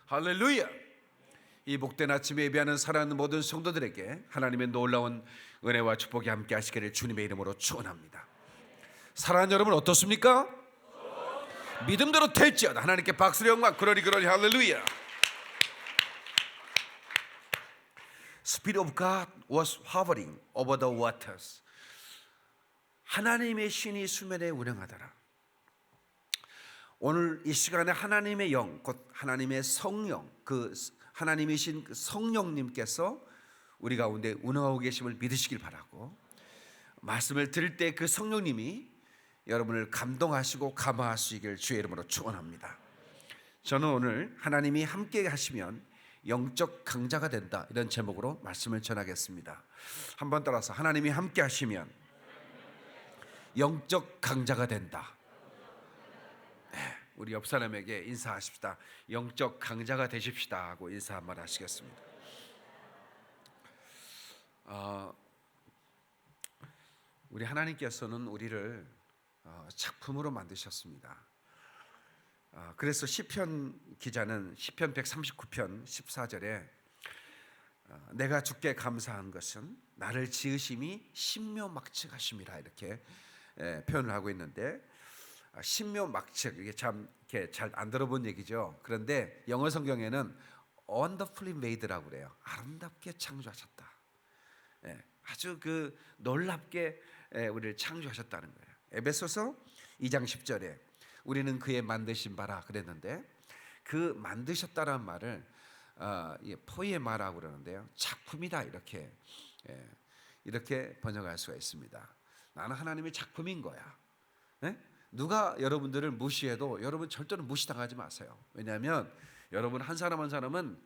할렐루야. 이 복된 아침에 예배하는 사랑하는 모든 성도들에게 하나님의 놀라운 은혜와 축복이 함께 하시기를 주님의 이름으로 축원합니다. 사랑하는 여러분 어떻습니까? 믿음대로 될지어다. 하나님께 박수를 영광. 그러리 할렐루야. Spirit of God was hovering over the waters. 하나님의 신이 수면에 운행하더라. 오늘 이 시간에 하나님의 영, 곧 하나님의 성령, 그 하나님이신 그 성령님께서 우리 가운데 운행하고 계심을 믿으시길 바라고, 말씀을 들을 때 그 성령님이 여러분을 감동하시고 감화하시길 주의 이름으로 축원합니다. 저는 오늘 하나님이 함께 하시면 영적 강자가 된다, 이런 제목으로 말씀을 전하겠습니다. 한번 따라서 하나님이 함께 하시면 영적 강자가 된다. 네, 우리 옆 사람에게 인사하십시다. 영적 강자가 되십시다 하고 인사 한번 하시겠습니다. 우리 하나님께서는 우리를 작품으로 만드셨습니다. 그래서 시편 기자는 시편 139편 14절에 내가 주께 감사한 것은 나를 지으심이 신묘막측하심이라, 이렇게 표현을 하고 있는데, 신묘막측, 이게 참 잘 안 들어본 얘기죠. 그런데 영어 성경에는 wonderfully made라고 그래요. 아름답게 창조하셨다. 아주 그 놀랍게 우리를 창조하셨다는 거예요. 에베소서 2장 10절에 우리는 그의 만드신 바라 그랬는데, 그 만드셨다라는 말을 포이에마라고 그러는데요, 작품이다, 이렇게 번역할 수가 있습니다. 나는 하나님의 작품인 거야. 누가 여러분들을 무시해도 여러분 절대로 무시당하지 마세요. 왜냐하면 여러분 한 사람 한 사람은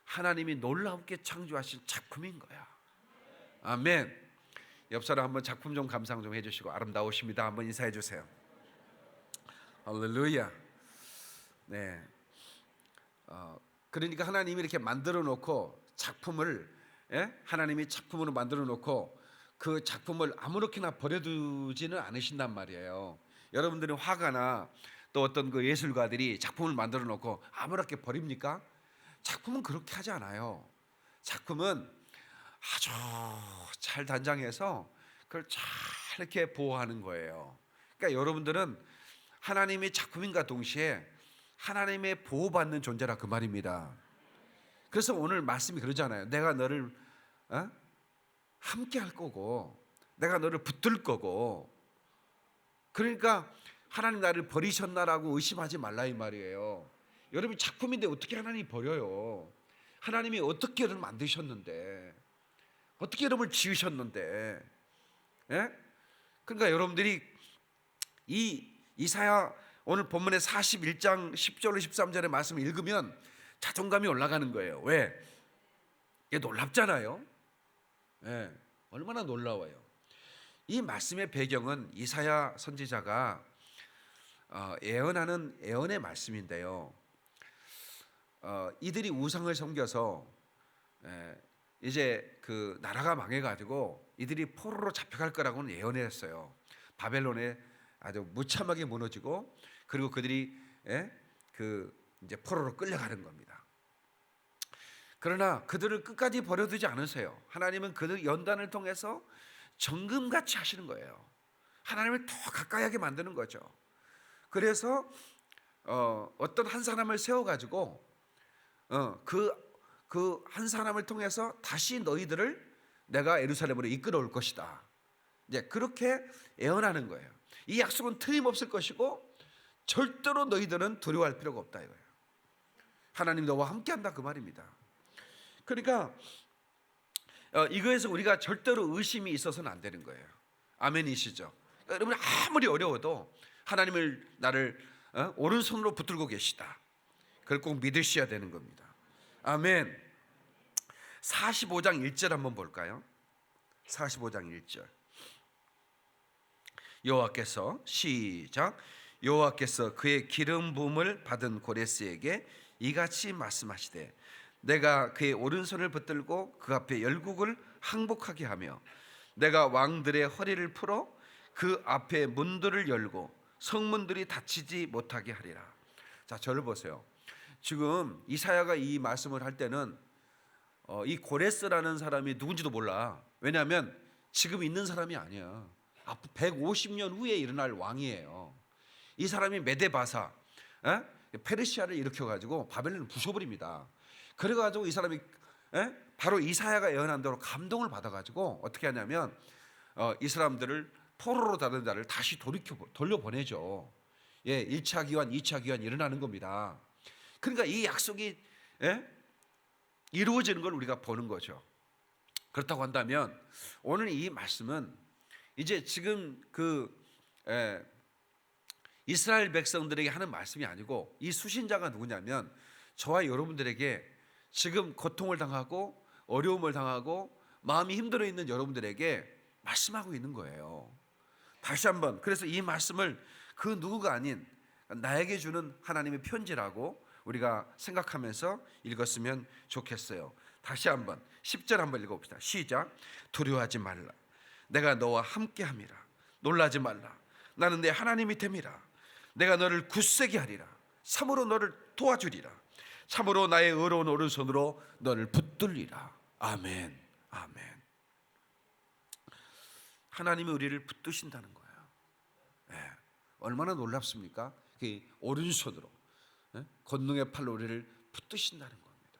하나님이 놀랍게 창조하신 작품인 거야. 아멘. 옆 사람 한번 작품 좀 감상 좀 해주시고, 아름다우십니다 한번 인사해 주세요. 할렐루야. 네. 그러니까 하나님이 이렇게 만들어 놓고 작품을, 하나님이 작품으로 만들어 놓고 그 작품을 아무렇게나 버려두지는 않으신단 말이에요. 여러분들은 화가나 또 어떤 그 예술가들이 작품을 만들어 놓고 아무렇게 버립니까? 작품은 그렇게 하지 않아요. 작품은 아주 잘 단장해서 그걸 잘 이렇게 보호하는 거예요. 그러니까 여러분들은 하나님의 작품인과 동시에 하나님의 보호받는 존재라, 그 말입니다. 그래서 오늘 말씀이 그러잖아요. 내가 너를 함께 할 거고, 내가 너를 붙들 거고. 그러니까 하나님 나를 버리셨나라고 의심하지 말라, 이 말이에요. 여러분이 작품인데 어떻게 하나님이 버려요? 하나님이 어떻게 여러분을 만드셨는데, 어떻게 여러분을 지으셨는데, 그러니까 여러분들이 이 이사야 오늘 본문의 41장 10절로 13절의 말씀을 읽으면 자존감이 올라가는 거예요. 왜? 이게 놀랍잖아요. 얼마나 놀라워요. 이 말씀의 배경은 이사야 선지자가 예언하는 예언의 말씀인데요, 이들이 우상을 섬겨서 이제 그 나라가 망해가지고 이들이 포로로 잡혀갈 거라고는 예언을 했어요. 바벨론에 아주 무참하게 무너지고, 그리고 그들이 이제 포로로 끌려가는 겁니다. 그러나 그들을 끝까지 버려두지 않으세요. 하나님은 그들 연단을 통해서 정금같이 하시는 거예요. 하나님을 더 가까이 하게 만드는 거죠. 그래서 어떤 한 사람을 세워가지고 그 한 사람을 통해서 다시 너희들을 내가 예루살렘으로 이끌어 올 것이다. 이제 그렇게 예언하는 거예요. 이 약속은 틀림없을 것이고 절대로 너희들은 두려워할 필요가 없다, 이거예요. 하나님 너와 함께한다, 그 말입니다. 그러니까 이거에서 우리가 절대로 의심이 있어서는 안 되는 거예요. 아멘이시죠? 그러니까 여러분 아무리 어려워도 하나님을 나를 오른손으로 붙들고 계시다, 그걸 꼭 믿으셔야 되는 겁니다. 아멘. 45장 1절 한번 볼까요? 45장 1절. 여호와께서, 시작, 여호와께서 그의 기름 부음을 받은 고레스에게 이같이 말씀하시되 내가 그의 오른손을 붙들고 그 앞에 열국을 항복하게 하며 내가 왕들의 허리를 풀어 그 앞에 문들을 열고 성문들이 닫히지 못하게 하리라. 자, 저를 보세요. 지금 이사야가 이 말씀을 할 때는 이 고레스라는 사람이 누군지도 몰라. 왜냐하면 지금 있는 사람이 아니야. 앞 150년 후에 일어날 왕이에요. 이 사람이 메데바사, 페르시아를 일으켜가지고 바벨론을 부숴버립니다. 그래가지고 이 사람이 바로 이사야가 예언한 대로 감동을 받아가지고 어떻게 하냐면 이 사람들을 포로로 다른 자를 다시 돌려보내죠. 1차 기환, 2차 기환 일어나는 겁니다. 그러니까 이 약속이 이루어지는 걸 우리가 보는 거죠. 그렇다고 한다면 오늘 이 말씀은 이제 지금 이스라엘 백성들에게 하는 말씀이 아니고 이 수신자가 누구냐면 저와 여러분들에게 지금 고통을 당하고 어려움을 당하고 마음이 힘들어 있는 여러분들에게 말씀하고 있는 거예요. 다시 한번, 그래서 이 말씀을 그 누구가 아닌 나에게 주는 하나님의 편지라고 우리가 생각하면서 읽었으면 좋겠어요. 다시 한번 10절 한번 읽어봅시다. 시작. 두려워하지 말라. 내가 너와 함께함이라. 놀라지 말라. 나는 내 하나님이 됨이라. 내가 너를 굳세게 하리라. 참으로 너를 도와주리라. 참으로 나의 의로운 오른손으로 너를 붙들리라. 아멘. 아멘. 하나님이 우리를 붙드신다는 거예요. 얼마나 놀랍습니까? 그 오른손으로 권능의 팔로 우리를 붙드신다는 겁니다.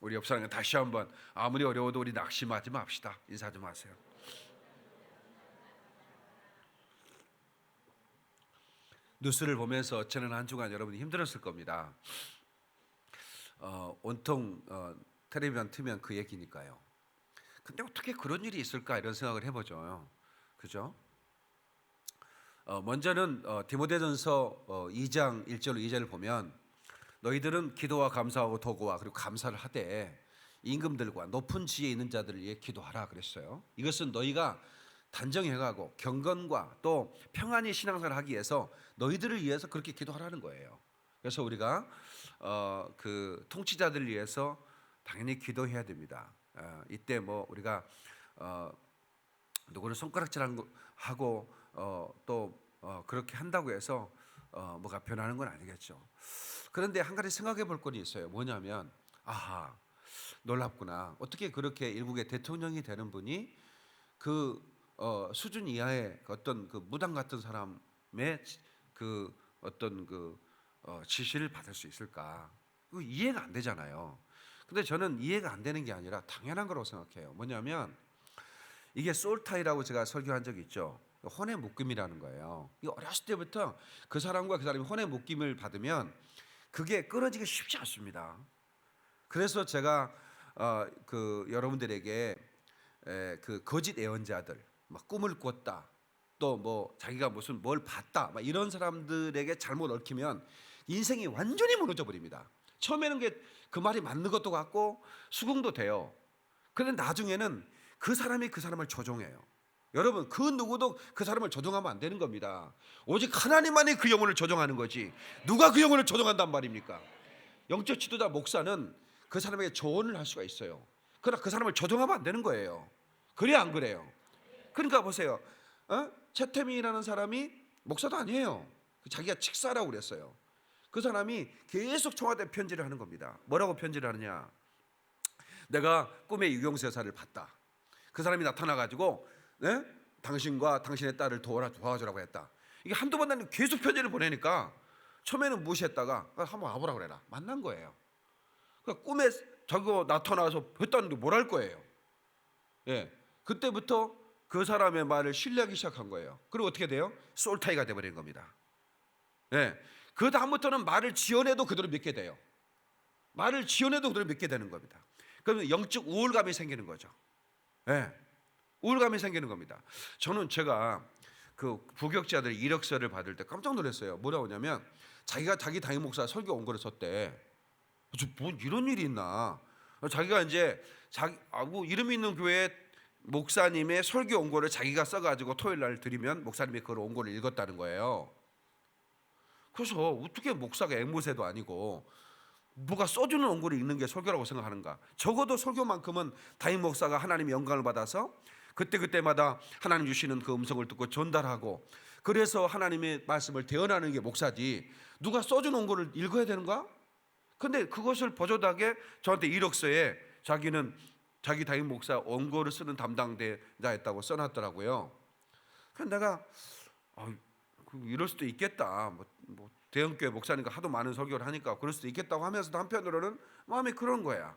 우리 옆 사람과 다시 한번 아무리 어려워도 우리 낙심하지 맙시다. 인사 좀 하세요. 뉴스를 보면서 지난 한 주간 여러분이 힘들었을 겁니다. 온통 텔레비전 틀면 그 얘기니까요. 근데 어떻게 그런 일이 있을까 이런 생각을 해보죠. 그죠? 먼저는 디모데전서 2장 1절 2절을 보면 너희들은 기도와 감사하고 도구와 그리고 감사를 하되 임금들과 높은 지혜에 있는 자들을 위해 기도하라 그랬어요. 이것은 너희가 단정해가고 경건과 또 평안히 신앙생활을 하기 위해서 너희들을 위해서 그렇게 기도하라는 거예요. 그래서 우리가 그 통치자들을 위해서 당연히 기도해야 됩니다. 이때 뭐 우리가 누구를 손가락질하고 또 그렇게 한다고 해서 뭐가 변하는 건 아니겠죠. 그런데 한 가지 생각해 볼 건 있어요. 뭐냐면 아하, 놀랍구나. 어떻게 그렇게 일국의 대통령이 되는 분이 그 수준 이하의 어떤 그 무당 같은 사람의 그 어떤 그 지시를 받을 수 있을까? 그거 이해가 안 되잖아요. 근데 저는 이해가 안 되는 게 아니라 당연한 거라고 생각해요. 뭐냐면 이게 솔타이라고 제가 설교한 적이 있죠. 혼의 묶임이라는 거예요. 이거 어렸을 때부터 그 사람과 그 사람이 혼의 묶임을 받으면 그게 끊어지기 쉽지 않습니다. 그래서 제가 그 여러분들에게 그 거짓 예언자들, 막 꿈을 꿨다, 또 뭐 자기가 무슨 뭘 봤다, 막 이런 사람들에게 잘못 얽히면 인생이 완전히 무너져 버립니다. 처음에는 그 말이 맞는 것도 같고 수긍도 돼요. 그런데 나중에는 그 사람이 그 사람을 조종해요. 여러분, 그 누구도 그 사람을 조종하면 안 되는 겁니다. 오직 하나님만이 그 영혼을 조종하는 거지 누가 그 영혼을 조종한단 말입니까? 영적 지도자 목사는 그 사람에게 조언을 할 수가 있어요. 그러나 그 사람을 조종하면 안 되는 거예요. 그래 안 그래요? 그러니까 보세요. 채태민이라는 사람이 목사도 아니에요. 자기가 칙사라고 그랬어요. 그 사람이 계속 청와대 편지를 하는 겁니다. 뭐라고 편지를 하느냐? 내가 꿈에 유경세사를 봤다. 그 사람이 나타나가지고 당신과 당신의 딸을 도와주라고 했다. 이게 한두 번 나는 계속 편지를 보내니까 처음에는 무시했다가 한번 와보라 그래라. 만난 거예요. 그러니까 꿈에 저거 나타나서 했다는데 뭘 할 거예요. 그때부터 그 사람의 말을 신뢰하기 시작한 거예요. 그리고 어떻게 돼요? 솔타이가 돼버린 겁니다. 그 다음부터는 말을 지어내도 그대로 믿게 돼요. 말을 지어내도 그대로 믿게 되는 겁니다. 그러면 영적 우울감이 생기는 거죠. 우울감이 생기는 겁니다. 저는 제가 그 부격자들 이력서를 받을 때 깜짝 놀랐어요. 뭐라고 하냐면 자기가 자기 담임 목사 설교 온 거를 썼대. 뭐 이런 일이 있나? 자기가 이제 뭐 이름 있는 교회 목사님의 설교 원고를 자기가 써가지고 토요일 날 드리면 목사님이 그걸 원고를 읽었다는 거예요. 그래서 어떻게 목사가 앵무새도 아니고 누가 써주는 원고를 읽는 게 설교라고 생각하는가? 적어도 설교만큼은 담임 목사가 하나님의 영광을 받아서 그때마다 하나님 주시는 그 음성을 듣고 전달하고 그래서 하나님의 말씀을 대언하는 게 목사지 누가 써준 원고를 읽어야 되는가? 근데 그것을 버젓하게 저한테 이력서에 자기는 자기 담임 목사 원고를 쓰는 담당자였다고 써놨더라고요. 그래서 내가 이럴 수도 있겠다. 뭐 대형교회 목사니까 하도 많은 설교를 하니까 그럴 수도 있겠다고 하면서도 한편으로는 마음이 그런 거야.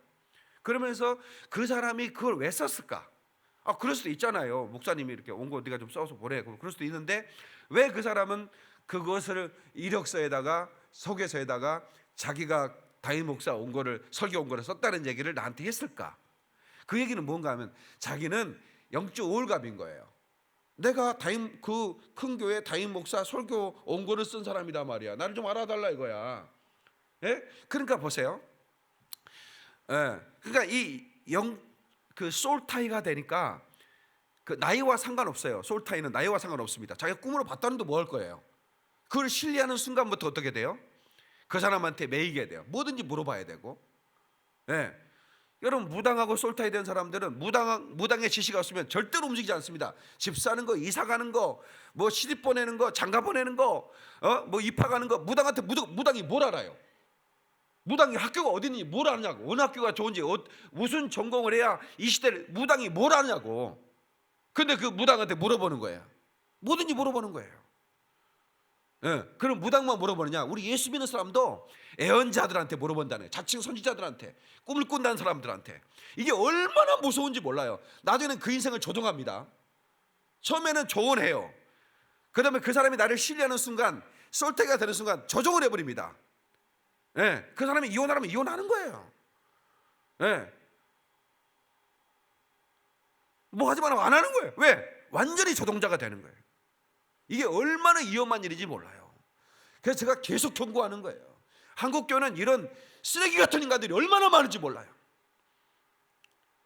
그러면서 그 사람이 그걸 왜 썼을까? 그럴 수도 있잖아요. 목사님이 이렇게 원고 네가 좀 써서 보내. 그럴 수도 있는데 왜 그 사람은 그것을 이력서에다가 소개서에다가 자기가 담임 목사 원고를 설교 원고를 썼다는 얘기를 나한테 했을까? 그 얘기는 뭔가 하면 자기는 영적 우월감인 거예요. 내가 그 큰 교회 담임 목사 설교 원고를 쓴 사람이다 말이야. 나를 좀 알아달라 이거야. 예? 그러니까 보세요. 예. 그러니까 그 솔타이가 되니까 그 나이와 상관없어요. 솔타이는 나이와 상관없습니다. 자기가 꿈으로 봤다는데 뭐 할 거예요? 그걸 신뢰하는 순간부터 어떻게 돼요? 그 사람한테 매이게 돼요. 뭐든지 물어봐야 되고. 예. 여러분 무당하고 솔타이 된 사람들은 무당의 지시가 없으면 절대로 움직이지 않습니다. 집 사는 거, 이사 가는 거, 뭐 시집 보내는 거, 장가 보내는 거, 뭐 입학 가는 거, 무당한테 무당이 뭘 알아요? 무당이 학교가 어디니 뭘 아느냐고. 어느 학교가 좋은지 무슨 전공을 해야 이 시대를 무당이 뭘 아느냐고. 근데 그 무당한테 물어보는 거예요. 뭐든지 물어보는 거예요. 예, 그럼 무당만 물어보느냐? 우리 예수 믿는 사람도 애언자들한테 물어본다는 거예요. 자칭 선지자들한테, 꿈을 꾼다는 사람들한테. 이게 얼마나 무서운지 몰라요. 나중에는 그 인생을 조종합니다. 처음에는 조언해요. 그 다음에 그 사람이 나를 신뢰하는 순간, 솔태가 되는 순간 조종을 해버립니다. 예, 그 사람이 이혼하라면 이혼하는 거예요. 예. 뭐 하지 말라고 안 하는 거예요. 왜? 완전히 조종자가 되는 거예요. 이게 얼마나 위험한 일인지 몰라요. 그래서 제가 계속 경고하는 거예요. 한국교회는 이런 쓰레기 같은 인간들이 얼마나 많은지 몰라요.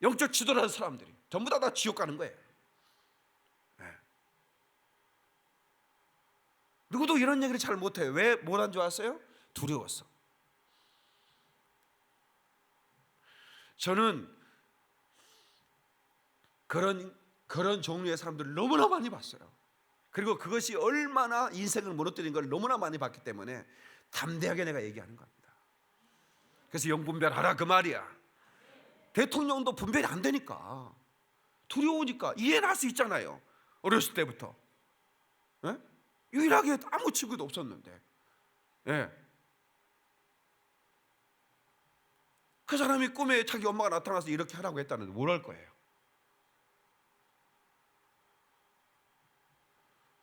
영적 지도라는 사람들이 전부 다 지옥 가는 거예요. 네. 누구도 이런 얘기를 잘 못해요. 왜 못한 줄 아세요? 두려웠어. 저는 그런 종류의 사람들을 너무나 많이 봤어요. 그리고 그것이 얼마나 인생을 무너뜨린 걸 너무나 많이 봤기 때문에 담대하게 내가 얘기하는 겁니다. 그래서 영분별하라 그 말이야. 대통령도 분별이 안 되니까, 두려우니까. 이해는 할 수 있잖아요. 어렸을 때부터. 예? 유일하게 아무 친구도 없었는데. 예. 그 사람이 꿈에 자기 엄마가 나타나서 이렇게 하라고 했다는데 뭘 할 거예요?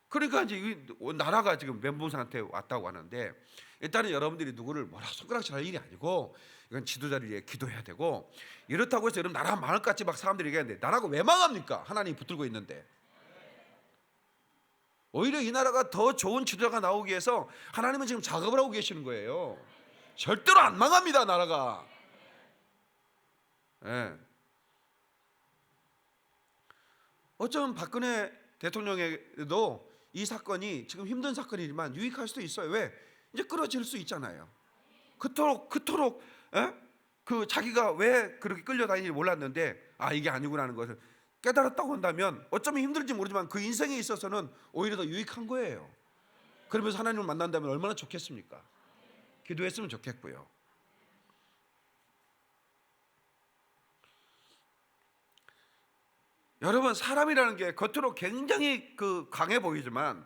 그러니까 이제 나라가 지금 멘붕 상태에 왔다고 하는데, 일단은 여러분들이 누구를 뭐라 손가락질할 일이 아니고 이건 지도자를 위해 기도해야 되고, 이렇다고 해서 여러분 나라 망할 것 같이 막 사람들이 얘기하는데 나라가 왜 망합니까? 하나님이 붙들고 있는데. 오히려 이 나라가 더 좋은 지도자가 나오기 위해서 하나님은 지금 작업을 하고 계시는 거예요. 절대로 안 망합니다, 나라가. 예. 어쩌면 박근혜 대통령에도 이 사건이 지금 힘든 사건이지만 유익할 수도 있어요. 왜? 이제 끌어질 수 있잖아요. 그토록 그 자기가 왜 그렇게 끌려다니는지 몰랐는데 이게 아니구나는 것을 깨달았다고 한다면 어쩌면 힘들지 모르지만 그 인생에 있어서는 오히려 더 유익한 거예요. 그러면서 하나님을 만난다면 얼마나 좋겠습니까? 기도했으면 좋겠고요. 여러분, 사람이라는 게 겉으로 굉장히 강해 보이지만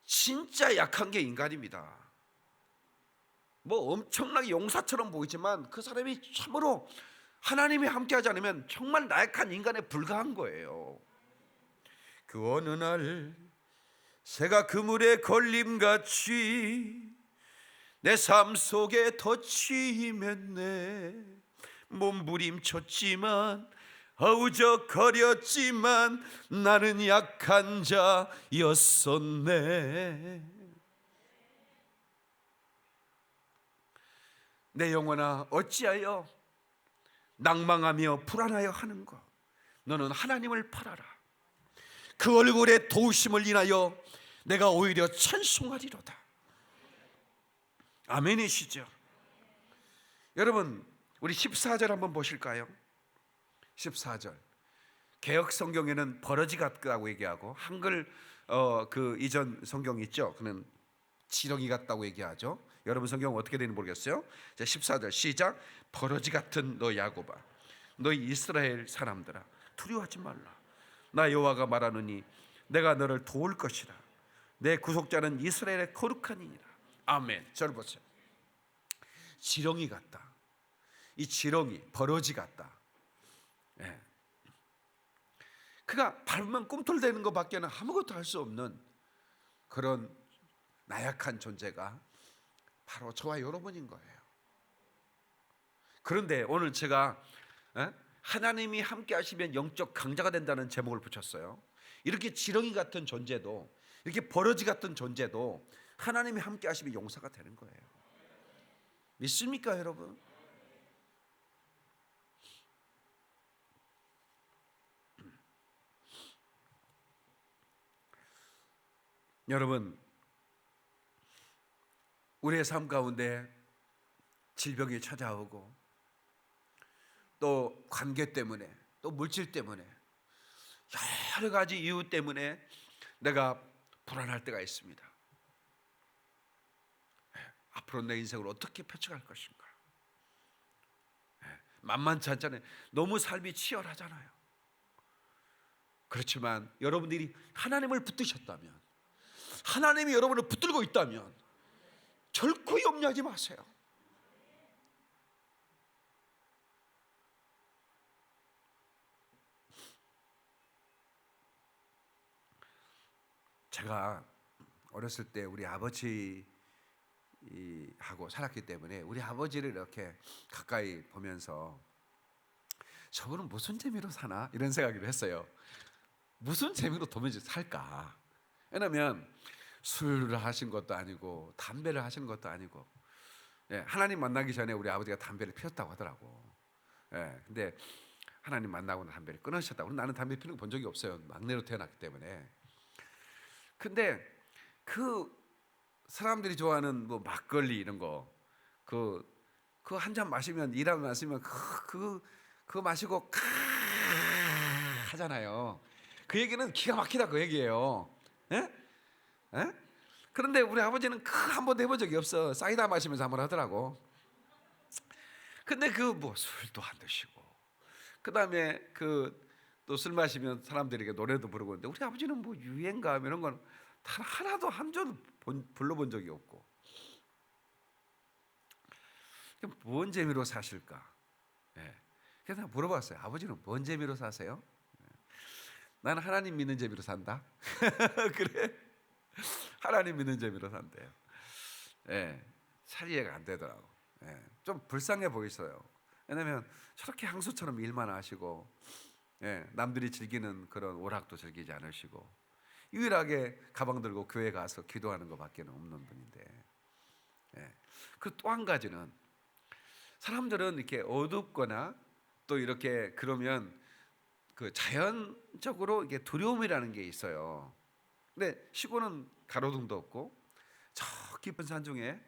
진짜 약한 게 인간입니다. 뭐 엄청나게 용사처럼 보이지만 그 사람이 참으로 하나님이 함께하지 않으면 정말 나약한 인간에 불과한 거예요. 그 어느 날 새가 그물에 걸림같이 내 삶 속에 덧치이면네. 몸부림쳤지만 어우적거렸지만 나는 약한 자였었네. 내 영혼아 어찌하여 낭망하며 불안하여 하는가? 너는 하나님을 바라라. 그 얼굴의 도우심을 인하여 내가 오히려 찬송하리로다. 아멘이시죠? 여러분, 우리 14절 한번 보실까요? 14절. 개역 성경에는 버러지 같다고 얘기하고, 한글 그 이전 성경 있죠? 그는 지렁이 같다고 얘기하죠. 여러분 성경 어떻게 되는지 모르겠어요. 자, 14절 시작. 버러지 같은 너 야곱아, 너희 이스라엘 사람들아, 두려워하지 말라. 나 여호와가 말하노니 내가 너를 도울 것이라. 내 구속자는 이스라엘의 거룩한 이니라. 아멘. 저를 보세요. 지렁이 같다. 이 지렁이 버러지 같다. 예. 그가 밟으면 꿈틀대는 것밖에는 아무것도 할 수 없는 그런 나약한 존재가 바로 저와 여러분인 거예요. 그런데 오늘 제가 하나님이 함께 하시면 영적 강자가 된다는 제목을 붙였어요. 이렇게 지렁이 같은 존재도, 이렇게 버러지 같은 존재도 하나님이 함께 하시면 용사가 되는 거예요. 믿습니까, 여러분? 여러분, 우리의 삶 가운데 질병이 찾아오고 또 관계 때문에 또 물질 때문에 여러 가지 이유 때문에 내가 불안할 때가 있습니다. 앞으로 내 인생을 어떻게 펼쳐갈 것인가? 만만치 않잖아요. 너무 삶이 치열하잖아요. 그렇지만 여러분들이 하나님을 붙드셨다면, 하나님이 여러분을 붙들고 있다면 결코 염려하지 마세요. 제가 어렸을 때 우리 아버지하고 살았기 때문에 우리 아버지를 이렇게 가까이 보면서 저분은 무슨 재미로 사나? 이런 생각을 했어요. 무슨 재미로 도대체 살까? 왜냐하면 술을 하신 것도 아니고 담배를 하시는 것도 아니고, 하나님 만나기 전에 우리 아버지가 담배를 피웠다고 하더라고. 근데 하나님 만나고는 담배를 끊으셨다고. 나는 담배 피는 거 본 적이 없어요. 막내로 태어났기 때문에. 근데 그 사람들이 좋아하는 뭐 막걸리 이런 거, 그 한 잔 마시면, 일하고 마시면 그거 마시고 카 하잖아요. 그 얘기는 기가 막히다 그 얘기예요. 예? 그런데 우리 아버지는 한 번도 해본 적이 없어. 사이다 마시면서 한번 하더라고. 근데 그 뭐 술도 안 드시고, 그 다음에 또 술 마시면 사람들에게 노래도 부르고. 근데 우리 아버지는 뭐 유행가 이런 건 단 하나도 한 절도 불러본 적이 없고. 뭔 재미로 사실까? 그래서 내가 물어봤어요. 아버지는 뭔 재미로 사세요? 나는 하나님 믿는 재미로 산다. 그래? 하나님 믿는 재미로 산대요. 잘 이해가 안 되더라고. 좀 불쌍해 보이세요. 왜냐하면 저렇게 향수처럼 일만 하시고, 남들이 즐기는 그런 오락도 즐기지 않으시고, 유일하게 가방 들고 교회 가서 기도하는 것밖에 없는 분인데, 그 또 한 가지는 사람들은 이렇게 어둡거나 또 이렇게 그러면 그 자연적으로 이게 두려움이라는 게 있어요. 근데 시골은 가로등도 없고 저 깊은 산 중에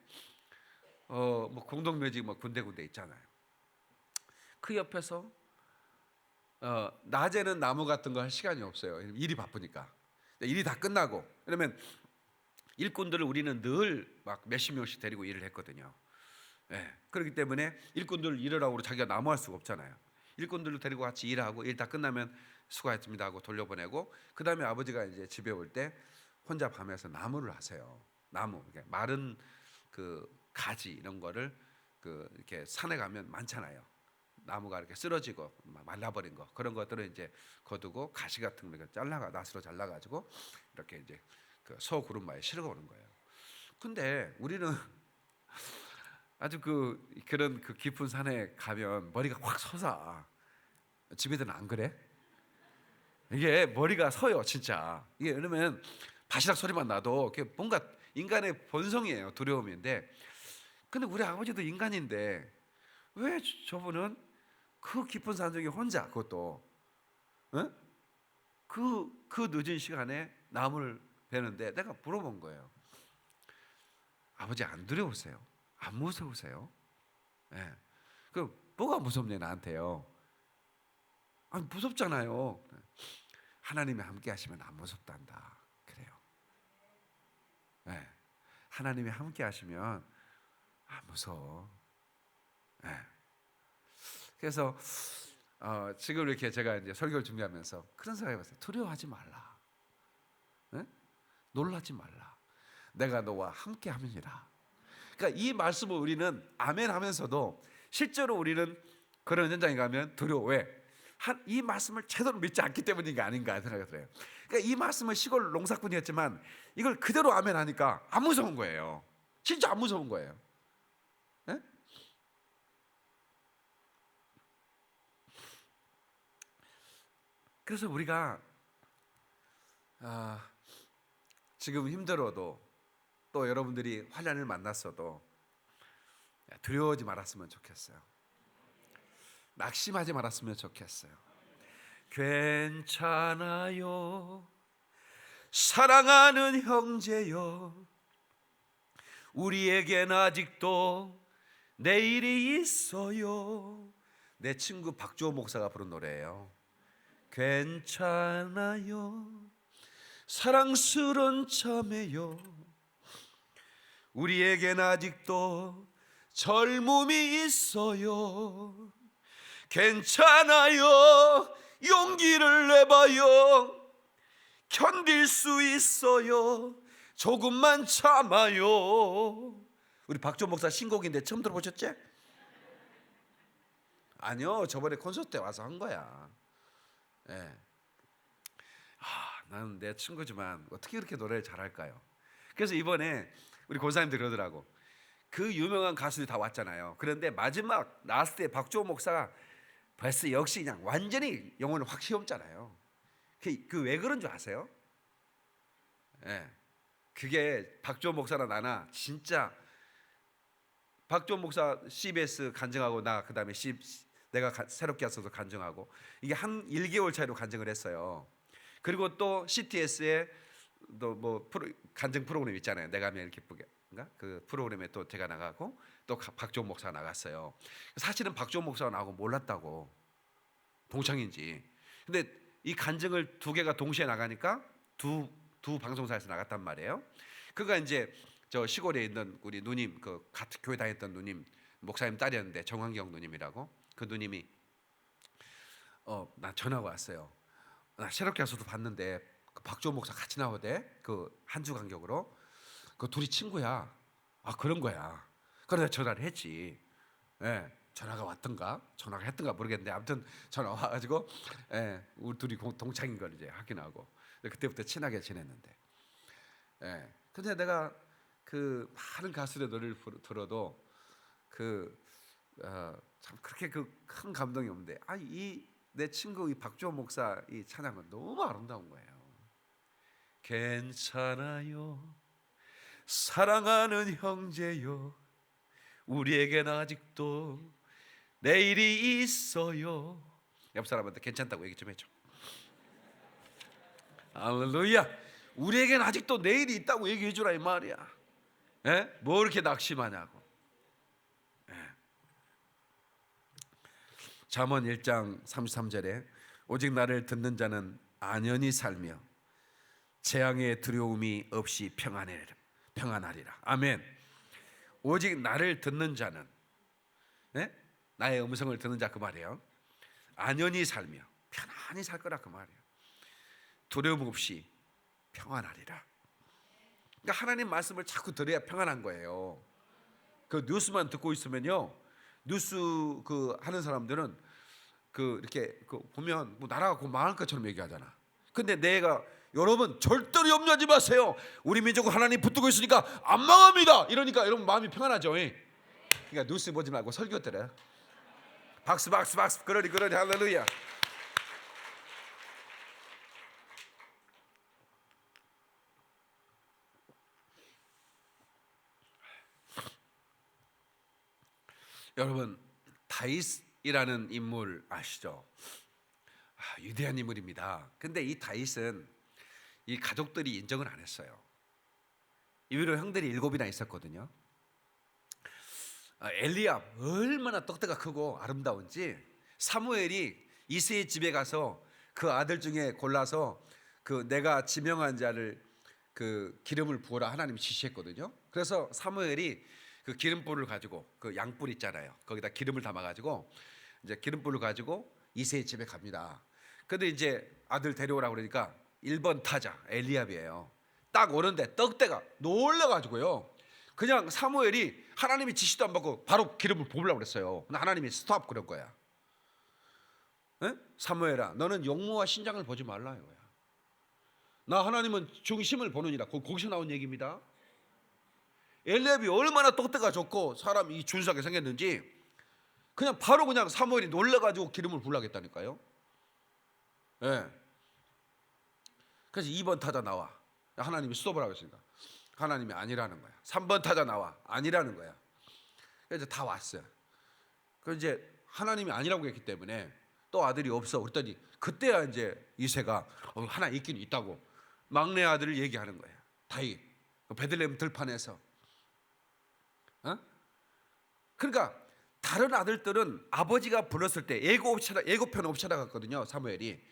뭐 공동묘지 뭐 군데군데 있잖아요. 그 옆에서 낮에는 나무 같은 거 할 시간이 없어요. 일이 바쁘니까. 일이 다 끝나고, 그러면 일꾼들을 우리는 늘 막 몇십 명씩 데리고 일을 했거든요. 그렇기 때문에 일꾼들 일하라고 자기가 나무 할 수가 없잖아요. 일꾼들을 데리고 같이 일하고, 일 다 끝나면 수고했습니다 하고 돌려보내고, 그 다음에 아버지가 이제 집에 올 때 혼자 밤에서 나무를 하세요. 나무, 마른 그 가지 이런 거를 이렇게 산에 가면 많잖아요. 나무가 이렇게 쓰러지고 말라버린 거, 그런 것들을 이제 거두고 가시 같은 거 낫으로 잘라가지고 이렇게 이제 그 소 구름마에 실어 오는 거예요. 근데 우리는 아주 그런 깊은 산에 가면 머리가 확 솟아. 집에들은 안 그래? 이게 머리가 서요, 진짜. 이게 왜냐면 바시락 소리만 나도 뭔가 인간의 본성이에요, 두려움인데. 근데 우리 아버지도 인간인데 왜 저분은 그 깊은 산 중에 혼자, 그것도 그 늦은 시간에 나무를 베는데, 내가 물어본 거예요. 아버지 안 두려우세요? 안 무서우세요? 뭐가 무섭냐 나한테요? 아니 무섭잖아요. 하나님이 함께 하시면 안 무섭단다 그래요. 하나님이 함께 하시면 무서워. 네. 그래서 지금 이렇게 제가 이제 설교를 준비하면서 그런 생각해봤어요. 두려워하지 말라. 네? 놀라지 말라. 내가 너와 함께 함이니라. 그러니까 이 말씀을 우리는 아멘 하면서도 실제로 우리는 그런 현장에 가면 두려워. 왜? 이 말씀을 제대로 믿지 않기 때문인 게 아닌가 생각이 들어요. 그러니까 이 말씀은 시골 농사꾼이었지만 이걸 그대로 아멘 하니까 안 무서운 거예요. 진짜 안 무서운 거예요. 네? 그래서 우리가 지금 힘들어도 또 여러분들이 환난을 만났어도 두려워하지 말았으면 좋겠어요. 낙심하지 말았으면 좋겠어요. 괜찮아요, 사랑하는 형제요, 우리에겐 아직도 내일이 있어요. 내 친구 박주호 목사가 부른 노래예요. 괜찮아요, 사랑스런 자매요, 우리에겐 아직도 젊음이 있어요. 괜찮아요, 용기를 내봐요, 견딜 수 있어요, 조금만 참아요. 우리 박주호 목사 신곡인데 처음 들어보셨지? 아니요, 저번에 콘서트 때 와서 한 거야. 네. 나는 내 친구지만 어떻게 그렇게 노래를 잘할까요? 그래서 이번에 우리 권사님들 그러더라고. 그 유명한 가수들이 다 왔잖아요. 그런데 마지막 라스트에 박주호 목사가 벌써 역시 그냥 완전히 영혼을 확 씌웠잖아요. 그 왜 그런 줄 아세요? 네. 그게 박주호 목사나 나나 진짜 박주호 목사 CBS 간증하고 나 그다음에 내가 새롭게 왔어서 간증하고 이게 한 1개월 차이로 간증을 했어요. 그리고 또 CTS에 또 뭐 간증 프로그램 있잖아요. 내가 하면 이렇게 예쁘게인가? 그 프로그램에 또 제가 나가고 또 박주호 목사가 나갔어요. 사실은 박주호 목사가 나오고 몰랐다고, 동창인지. 근데 이 간증을 2개가 동시에 나가니까 두 방송사에서 나갔단 말이에요. 그가 이제 저 시골에 있는 우리 누님, 그 같은 교회 다녔던 누님, 목사님 딸이었는데 정환경 누님이라고, 그 누님이 나 전화가 왔어요. 나 새롭게 와서도 봤는데 그 박주호 목사 같이 나오대. 그 한 주 간격으로. 그 둘이 친구야. 그런 거야. 그래서 전화를 했지. 전화가 왔던가 전화가 했던가 모르겠는데 아무튼 전화 와가지고 우리 둘이 동창인 걸 이제 확인하고 그때부터 친하게 지냈는데. 근데 내가 그 많은 가수들의 노래를 들어도 참 그렇게 그 큰 감동이 없는데 이 내 친구 이 박주호 목사 이 찬양은 너무 아름다운 거예요. 괜찮아요, 사랑하는 형제요, 우리에겐 아직도 내일이 있어요. 옆 사람한테 괜찮다고 얘기 좀 해줘. 할렐루야. 우리에겐 아직도 내일이 있다고 얘기해 주라 이 말이야. 뭐 이렇게 낙심하냐고. 잠언 1장 33절에 오직 나를 듣는 자는 안연히 살며 재앙의 두려움이 없이 평안하리라. 아멘. 오직 나를 듣는 자는, 나의 음성을 듣는 자 그 말이에요. 안연히 살며 편안히 살 거라 그 말이에요. 두려움 없이 평안하리라. 그러니까 하나님 말씀을 자꾸 들어야 평안한 거예요. 그 뉴스만 듣고 있으면요, 뉴스 그 하는 사람들은 그 이렇게 그 보면 뭐 나라가 망할 것처럼 얘기하잖아. 근데 내가 여러분 절대로 염려하지 마세요. 우리 민족은 하나님 붙들고 있으니까 안 망합니다. 이러니까 여러분 마음이 평안하죠. 그러니까 뉴스 보지 말고 설교 들어요. 박수 그러니 할렐루야. 여러분 다윗이라는 인물 아시죠? 위대한 인물입니다. 근데 이 다윗은 이 가족들이 인정을 안 했어요. 이후로 형들이 7이나 있었거든요. 엘리압 얼마나 떡대가 크고 아름다운지 사무엘이 이새의 집에 가서 그 아들 중에 골라서 그 내가 지명한 자를 그 기름을 부어라 하나님이 지시했거든요. 그래서 사무엘이 그 기름불을 가지고 그 양불 있잖아요. 거기다 기름을 담아 가지고 이제 기름불을 가지고 이새의 집에 갑니다. 근데 이제 아들 데려오라고 그러니까 1번 타자 엘리압이에요. 딱 오는데 떡대가 놀라 가지고요. 그냥 사무엘이 하나님이 지시도 안 받고 바로 기름을 부으려고 그랬어요. 근데 하나님이 스톱 그런 거야. 에? 사무엘아, 너는 용모와 신장을 보지 말라 이거야. 나 하나님은 중심을 보느니라. 거기서 나온 얘기입니다. 엘리압이 얼마나 똑대가 좋고 사람이 준수하게 생겼는지 그냥 바로 그냥 사무엘이 놀라가지고 기름을 부으려겠다니까요. 예. 그래서 2번 타자 나와. 하나님이 스톱을 하고 있으니까 하나님이 아니라는 거야. 3번 타자 나와. 아니라는 거야. 그래서 다 왔어요. 그 이제 하나님이 아니라고 했기 때문에 또 아들이 없어. 그랬더니 그때야 이제 이새가 하나 있긴 있다고 막내 아들을 얘기하는 거예요. 다윗 베들레헴 들판에서. 그러니까 다른 아들들은 아버지가 불렀을 때 예고편 없이 찾아갔거든요. 사무엘이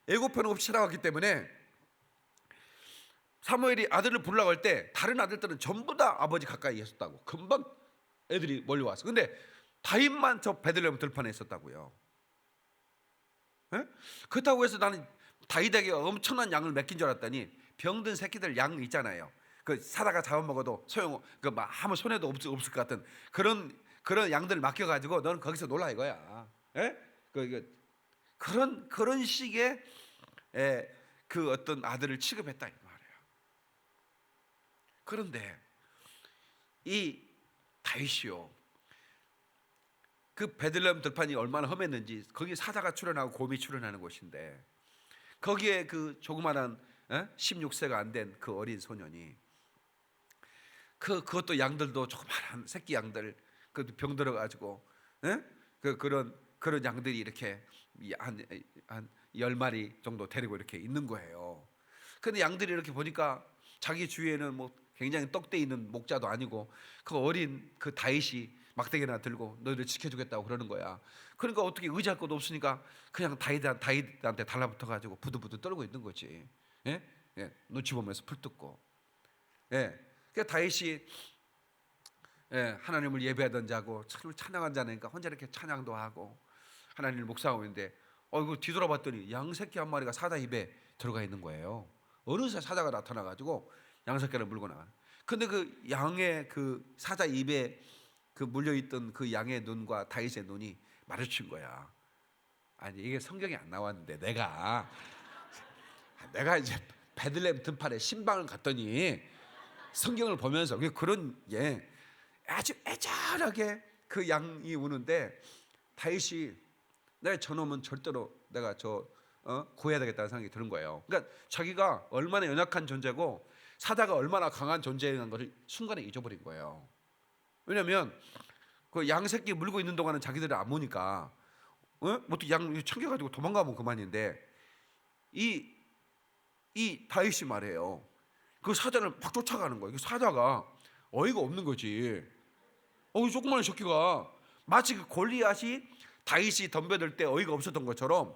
예고편 없이 찾아갔기 때문에 사무엘이 아들을 부르려고 할 때 다른 아들들은 전부 다 아버지 가까이 있었다고. 금방 애들이 몰려왔어. 근데 다윗만 저 베들레헴 들판에 있었다고요. 그렇다고 해서 나는 다윗에게 엄청난 양을 맡긴 줄 알았더니 병든 새끼들 양 있잖아요. 그 사다가 잡아먹어도 소용 그 아무 손해도 없을 것 같은 그런 양들을 맡겨가지고 너는 거기서 놀라 이거야. 그런 식의 그 어떤 아들을 취급했다 이 말이에요. 그런데 이 다윗이요, 그 베들레헴 들판이 얼마나 험했는지 거기 사자가 출현하고 곰이 출현하는 곳인데 거기에 그 조그만한 16세가 안 된 그 어린 소년이 그것도 양들도 조그만한 새끼 양들 그 병들어 가지고 그런 양들이 이렇게 한 10마리 정도 데리고 이렇게 있는 거예요. 근데 양들이 이렇게 보니까 자기 주위에는 뭐 굉장히 떡대 있는 목자도 아니고 그 어린 그 다윗이 막대기나 들고 너희를 지켜주겠다고 그러는 거야. 그러니까 어떻게 의지할 것도 없으니까 그냥 다윗한테 달라붙어 가지고 부들부들 떨고 있는 거지. 눈치 보면서 풀 뜯고. 그 다윗이 하나님을 예배하던 자고 찬양한 자니까 혼자 이렇게 찬양도 하고 하나님을 묵상하고 있는데 이거 뒤돌아봤더니 양새끼 한 마리가 사자 입에 들어가 있는 거예요. 어느새 사자가 나타나가지고 양새끼를 물고 나가는. 근데 그 양의 그 사자 입에 그 물려있던 그 양의 눈과 다윗의 눈이 마주친 거야. 아니 이게 성경에 안 나왔는데 내가 이제 베들레헴 들판에 신방을 갔더니 성경을 보면서 그런 아주 애절하게 그 양이 우는데 다윗이 내가 저놈은 절대로 내가 구해야 되겠다는 생각이 드는 거예요. 그러니까 자기가 얼마나 연약한 존재고 사자가 얼마나 강한 존재라는 것을 순간에 잊어버린 거예요. 왜냐하면 그 양 새끼 물고 있는 동안은 자기들이 안 보니까 뭐 양 챙겨가지고 도망가면 그만인데 이 다윗이 말해요. 그 사자를 막 쫓아가는 거예요. 그 사자가 어이가 없는 거지. 조그마한 새끼가 마치 그 골리앗이 다윗이 덤벼들 때 어이가 없었던 것처럼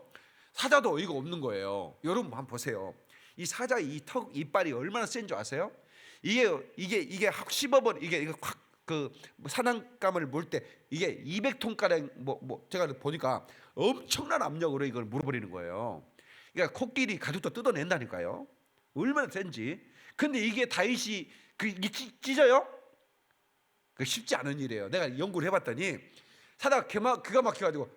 사자도 어이가 없는 거예요. 여러분 한번 보세요. 이 사자 이빨이 얼마나 센 줄 아세요? 이게 확 씹어버려. 이게 확 그 사냥감을 물 때 이게 200톤 가량 제가 보니까 엄청난 압력으로 이걸 물어버리는 거예요. 그러니까 코끼리 가죽도 뜯어낸다니까요. 얼마나 센지. 근데 이게 다윗이 찢어요? 그 쉽지 않은 일이에요. 내가 연구를 해봤더니 사다가 기가 막혀가지고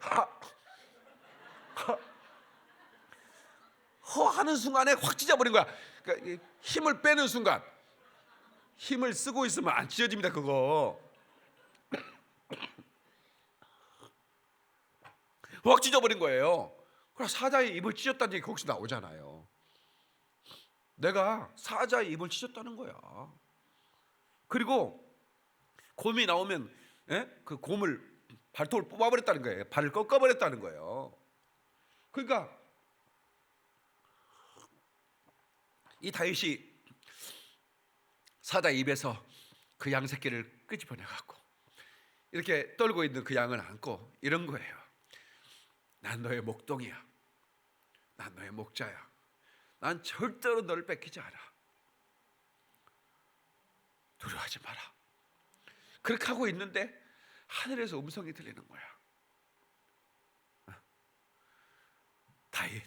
하는 순간에 확 찢어버린 거야. 그러니까 힘을 빼는 순간 힘을 쓰고 있으면 안 찢어집니다. 그거 확 찢어버린 거예요. 그래서 사자의 입을 찢었다는 얘기 거기서 나오잖아요. 내가 사자의 입을 찢었다는 거야. 그리고 곰이 나오면 그 곰을 발톱을 뽑아버렸다는 거예요. 발을 꺾어버렸다는 거예요. 그러니까 이 다윗이 사자 입에서 그 양 새끼를 끄집어내갖고 이렇게 떨고 있는 그 양을 안고 이런 거예요. 난 너의 목동이야. 난 너의 목자야. 난 절대로 너를 뺏기지 않아. 두려워하지 마라. 그렇게 하고 있는데 하늘에서 음성이 들리는 거야. 다윗,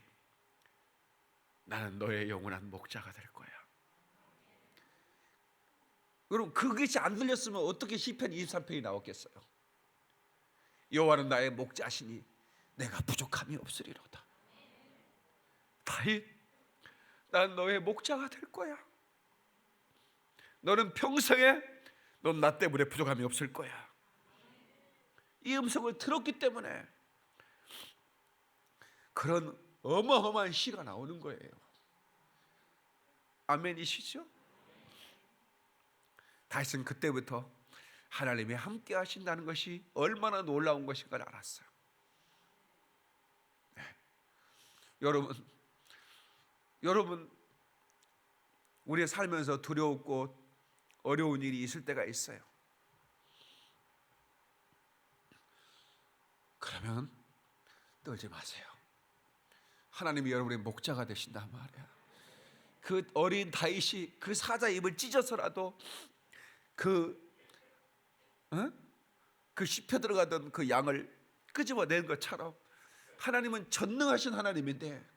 나는 너의 영원한 목자가 될 거야. 여러분, 그것이 안 들렸으면 어떻게 시편 23편이 나왔겠어요? 여호와는 나의 목자시니 내가 부족함이 없으리로다. 다윗, 난 너의 목자가 될 거야. 너는 평생에 넌 나 때문에 부족함이 없을 거야. 이 음성을 들었기 때문에 그런 어마어마한 시가 나오는 거예요. 아멘이시죠? 다윗은 그때부터 하나님이 함께 하신다는 것이 얼마나 놀라운 것인가를 알았어요. 네. 여러분 우리의 살면서 두려웠고 어려운 일이 있을 때가 있어요. 그러면 떨지 마세요. 하나님이 여러분의 목자가 되신단 말이야. 그 어린 다윗이 그 사자 입을 찢어서라도 그 씹혀 들어가던 그 양을 끄집어낸 것처럼 하나님은 전능하신 하나님인데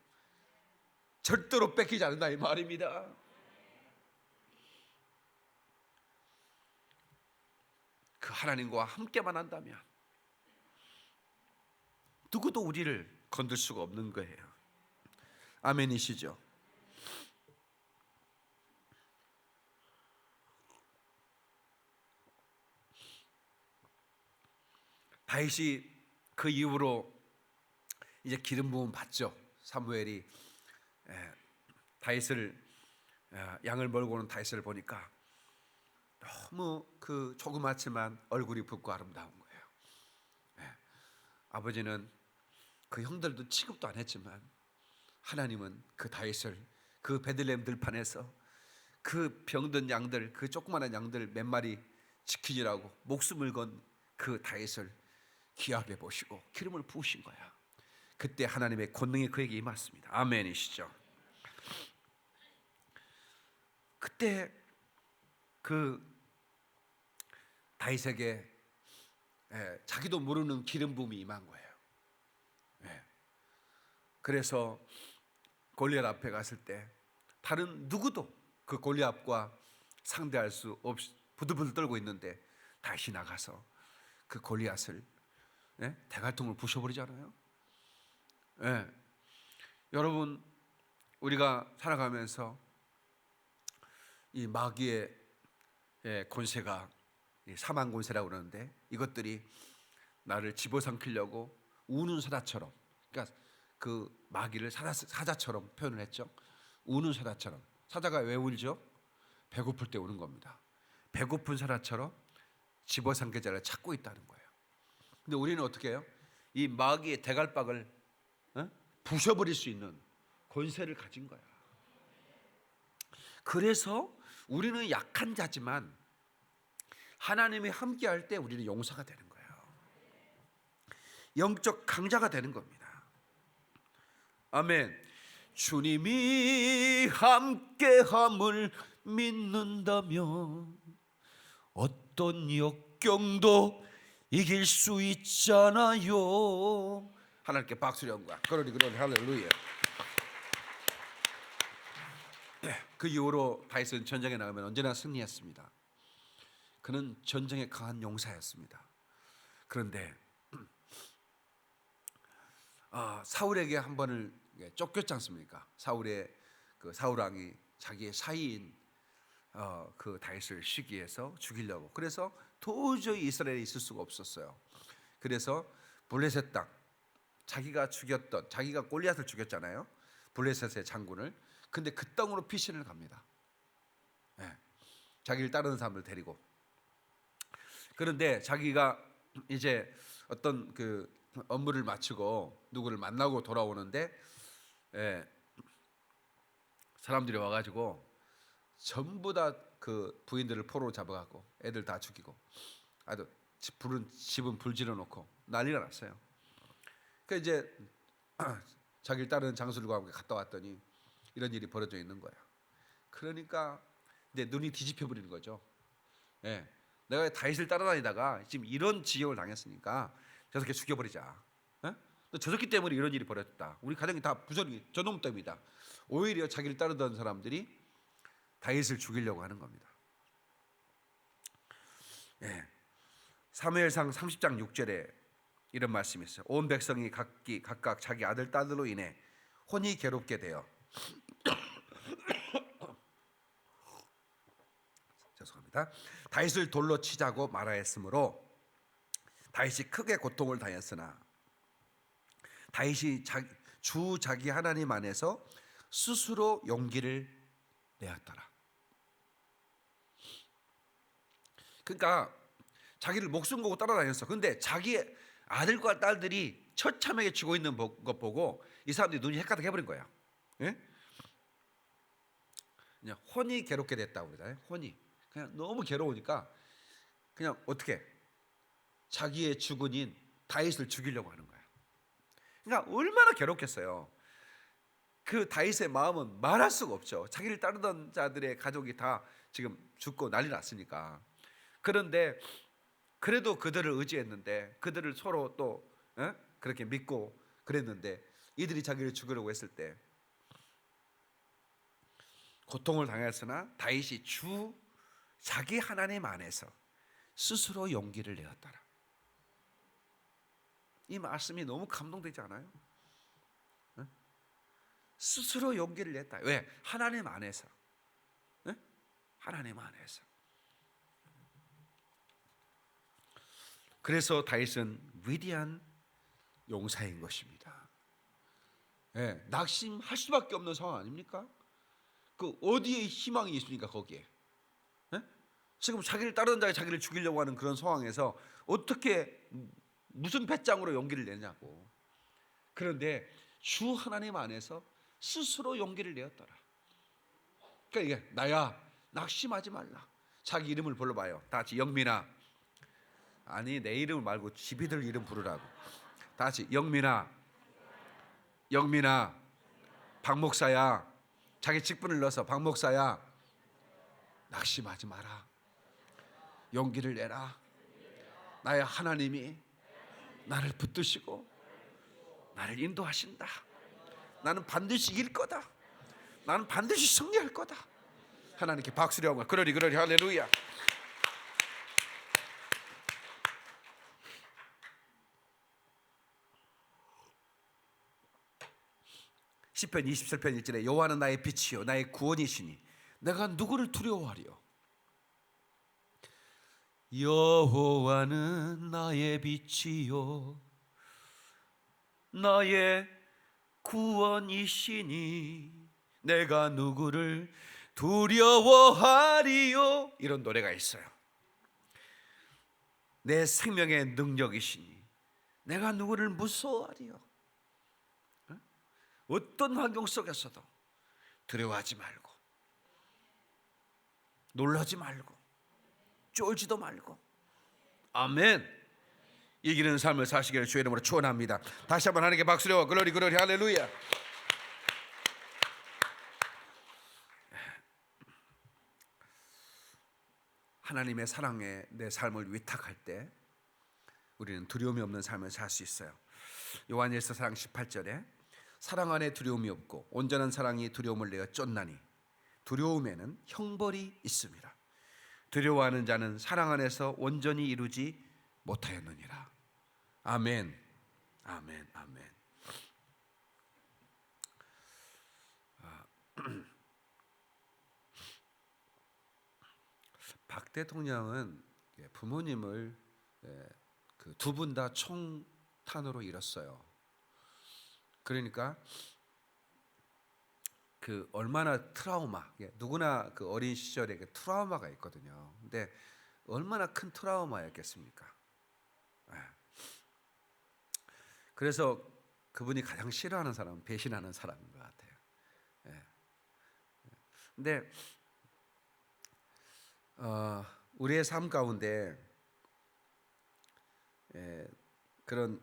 절대로 뺏기지 않는다 이 말입니다. 그 하나님과 함께만 한다면 누구도 우리를 건들 수가 없는 거예요. 아멘이시죠? 다윗이 그 이후로 이제 기름 부음 받죠. 사무엘이 다윗을 양을 몰고 오는 다윗을 보니까 너무 그 조그맣지만 얼굴이 붉고 아름다운 거예요. 아버지는 그 형들도 취급도 안 했지만 하나님은 그 다윗을 그 베들레헴 들판에서 그 병든 양들, 그 조그마한 양들 몇 마리 지키느라고 목숨을 건 그 다윗을 귀하게 보시고 기름을 부으신 거야. 그때 하나님의 권능이 그에게 임했습니다. 아멘이시죠? 그때 그 다윗에게 자기도 모르는 기름 부음이 임한 거예요. 그래서 골리앗 앞에 갔을 때 다른 누구도 그 골리앗과 상대할 수 없이 부들부들 떨고 있는데 다윗이 나가서 그 골리앗을 대갈통을 부셔버리잖아요. 여러분, 우리가 살아가면서 이 마귀의 권세가 사망 권세라고 그러는데 이것들이 나를 집어삼키려고 우는 사자처럼, 그러니까 그 마귀를 사자처럼 표현을 했죠. 우는 사자처럼. 사자가 왜 울죠? 배고플 때 우는 겁니다. 배고픈 사자처럼 집어삼킬 자를 찾고 있다는 거예요. 근데 우리는 어떻게 해요? 이 마귀의 대갈박을 부셔버릴 수 있는 권세를 가진 거야. 그래서 우리는 약한 자지만 하나님이 함께할 때 우리는 용사가 되는 거예요. 영적 강자가 되는 겁니다. 아멘. 주님이 함께함을 믿는다면 어떤 역경도 이길 수 있잖아요. 하나님께 박수를 한 거야. 그러니 할렐루야. 그 이후로 다윗은 전쟁에 나가면 언제나 승리했습니다. 그는 전쟁에 강한 용사였습니다. 그런데 사울에게 한 번을 쫓겼지 않습니까? 사울의 그 사울 왕이 자기의 사이인 그 다윗을 시기해서 죽이려고. 그래서 도저히 이스라엘에 있을 수가 없었어요. 그래서 블레셋 땅, 자기가 골리앗을 죽였잖아요. 블레셋의 장군을. 근데 그 땅으로 피신을 갑니다. 자기를 따르는 사람을 데리고. 그런데 자기가 이제 어떤 그 업무를 마치고 누구를 만나고 돌아오는데 사람들이 와가지고 전부 다 그 부인들을 포로로 잡아가고 애들 다 죽이고 아주 집은 불질러 놓고 난리가 났어요. 그 이제 자기를 따르는 장수들과 함께 갔다 왔더니 이런 일이 벌어져 있는 거야. 그러니까 이제 눈이 뒤집혀 버리는 거죠. 내가 다윗을 따라다니다가 지금 이런 지경을 당했으니까 저렇게 죽여버리자. 예? 저렇기 때문에 이런 일이 벌어졌다. 우리 가정이 다 부조리 저놈 때문이다. 오히려 자기를 따르던 사람들이 다윗을 죽이려고 하는 겁니다. 예. 사무엘상 30장 6절에 이런 말씀이 있어요. 온 백성이 각각 자기 아들 딸들로 인해 혼이 괴롭게 되어 죄송합니다. 다윗을 돌로 치자고 말하였으므로 다윗이 크게 고통을 당했으나 다윗이 자기 하나님 안에서 스스로 용기를 내었더라. 그러니까 자기를 목숨 걸고 따라다녔어. 그런데 자기 아들과 딸들이 처참하게 죽어 있는 것 보고 이 사람들이 눈이 헷가닥 해버린 거야. 예? 그냥 혼이 괴롭게 됐다고 그러잖아요. 혼이 그냥 너무 괴로우니까 그냥 어떻게 자기의 주군인 다윗을 죽이려고 하는 거야. 그러니까 얼마나 괴롭겠어요. 그 다윗의 마음은 말할 수가 없죠. 자기를 따르던 자들의 가족이 다 지금 죽고 난리 났으니까. 그런데 그래도 그들을 의지했는데 그들을 서로 또 그렇게 믿고 그랬는데 이들이 자기를 죽이려고 했을 때 고통을 당했으나 다윗이 자기 하나님 안에서 스스로 용기를 내었더라. 이 말씀이 너무 감동되지 않아요? 스스로 용기를 냈다. 왜? 하나님 안에서. 하나님 안에서. 그래서 다윗은 위대한 용사인 것입니다. 예, 낙심할 수밖에 없는 상황 아닙니까? 그 어디에 희망이 있습니까? 거기에. 예? 지금 자기를 따르는 자가 자기를 죽이려고 하는 그런 상황에서 어떻게 무슨 배짱으로 용기를 내냐고. 그런데 주 하나님 안에서 스스로 용기를 내었더라. 그러니까 이게 나야 낙심하지 말라. 자기 이름을 불러봐요. 다 같이 영민아. 아니 내 이름 말고 지비들 이름 부르라고. 다 같이 영민아. 영민아. 박 목사야. 자기 직분을 넣어서 박 목사야. 낙심하지 마라. 용기를 내라. 나의 하나님이 나를 붙드시고 나를 인도하신다. 나는 반드시 이길 거다. 나는 반드시 승리할 거다. 하나님께 박수를 하고 그러리 할렐루야. 시편 27편 1절에 여호와는 나의 빛이요 나의 구원이시니 내가 누구를 두려워하리요. 여호와는 나의 빛이요 나의 구원이시니 내가 누구를 두려워하리요. 이런 노래가 있어요. 내 생명의 능력이시니 내가 누구를 무서워하리요. 어떤 환경 속에서도 두려워하지 말고 놀라지 말고 쫄지도 말고 아멘. 이기는 삶을 사시기를 주의 이름으로 축원합니다. 다시 한번 하나님께 박수려 글로리 할렐루야. 하나님의 사랑에 내 삶을 위탁할 때 우리는 두려움이 없는 삶을 살 수 있어요. 요한일서 4장 18절에 사랑 안에 두려움이 없고 온전한 사랑이 두려움을 내어 쫓나니 두려움에는 형벌이 있습니다. 두려워하는 자는 사랑 안에서 온전히 이루지 못하였느니라. 아멘. 아멘. 아멘. 박 대통령은 부모님을 두 분 다 총탄으로 잃었어요. 그러니까 그 얼마나 트라우마, 누구나 그 어린 시절에 그 트라우마가 있거든요. 근데 얼마나 큰 트라우마였겠습니까? 그래서 그분이 가장 싫어하는 사람은 배신하는 사람인 것 같아요. 근데 우리의 삶 가운데 그런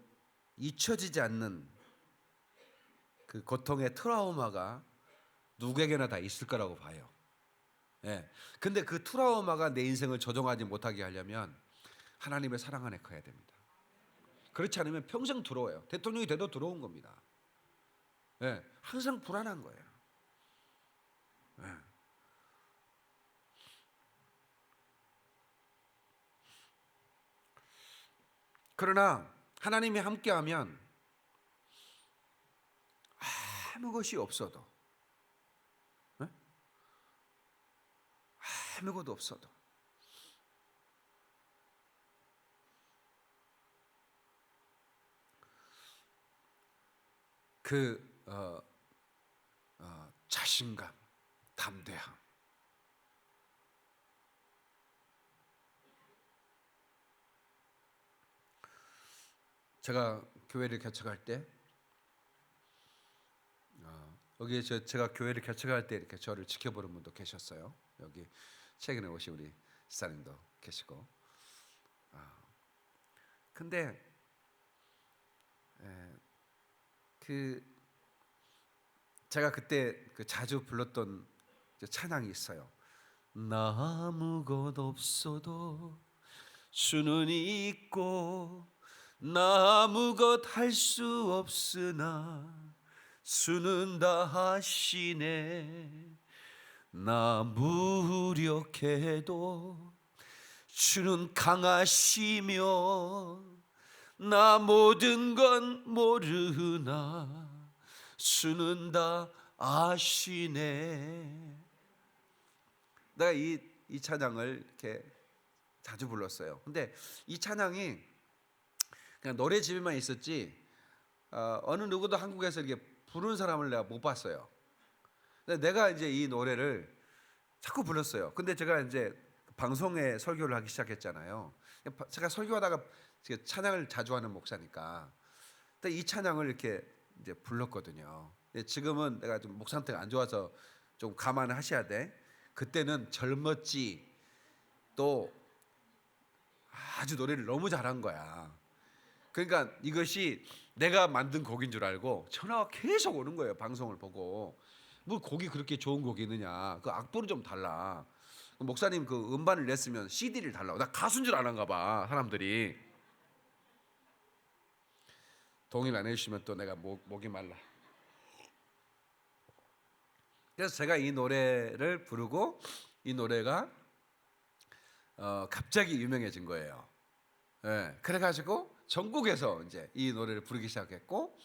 잊혀지지 않는 그 고통의 트라우마가 누구에게나 다 있을 거라고 봐요. 예. 근데 그 트라우마가 내 인생을 조종하지 못하게 하려면 하나님의 사랑 안에 커야 됩니다. 그렇지 않으면 평생 두려워요. 대통령이 돼도 두려운 겁니다. 예. 항상 불안한 거예요. 예. 그러나 하나님이 함께하면 아무것이 없어도, 예? 아무것도 없어도 그 자신감, 담대함, 제가 교회를 개척할 때 여기 제가 교회를 개척할 때 이렇게 저를 지켜보는 분도 계셨어요. 여기 최근에 오신 우리 지사님도 계시고. 근데 그 제가 그때 그 자주 불렀던 찬양이 있어요. 나 아무것 없어도 주는 있고 나 아무것 할 수 없으나 주는 다 하시네. 나 무력해도 주는 강하시며 나 모든 건 모르나 주는 다 아시네. 내가 이 찬양을 이렇게 자주 불렀어요. 근데 이 찬양이 그냥 노래 집에만 있었지 어느 누구도 한국에서 이렇게 부르는 사람을 내가 못 봤어요. 근데 내가 이제 이 노래를 자꾸 불렀어요. 근데 제가 이제 방송에 설교를 하기 시작했잖아요. 제가 설교하다가 찬양을 자주 하는 목사니까 근데 이 찬양을 이렇게 이제 불렀거든요. 지금은 내가 좀 목 상태가 안 좋아서 좀 감안하셔야 돼. 그때는 젊었지 또 아주 노래를 너무 잘한 거야. 그러니까 이것이 내가 만든 곡인 줄 알고 전화가 계속 오는 거예요. 방송을 보고 뭐 곡이 그렇게 좋은 곡이 있느냐, 그 악보는 좀 달라, 목사님 그 음반을 냈으면 CD를 달라고. 나 가수인 줄 아는가 봐 사람들이. 동의를 안 해주시면 또 내가 목이 말라. 그래서 제가 이 노래를 부르고 이 노래가 갑자기 유명해진 거예요. 예, 그래가지고 전국에서 이제 이 노래를 부르기 시작했고,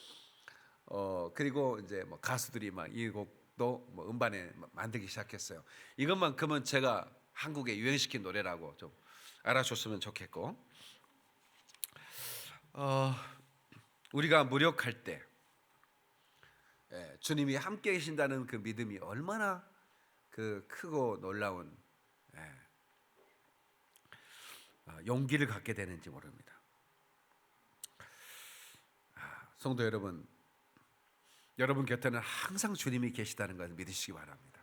그리고 이제 뭐 가수들이 막 이 곡도 뭐 음반에 만들기 시작했어요. 이것만큼은 제가 한국에 유행시킨 노래라고 좀 알아줬으면 좋겠고, 우리가 무력할 때 주님이 함께 계신다는 그 믿음이 얼마나 그 크고 놀라운 용기를 갖게 되는지 모릅니다. 성도 여러분, 여러분 곁에는 항상 주님이 계시다는 것을 믿으시기 바랍니다.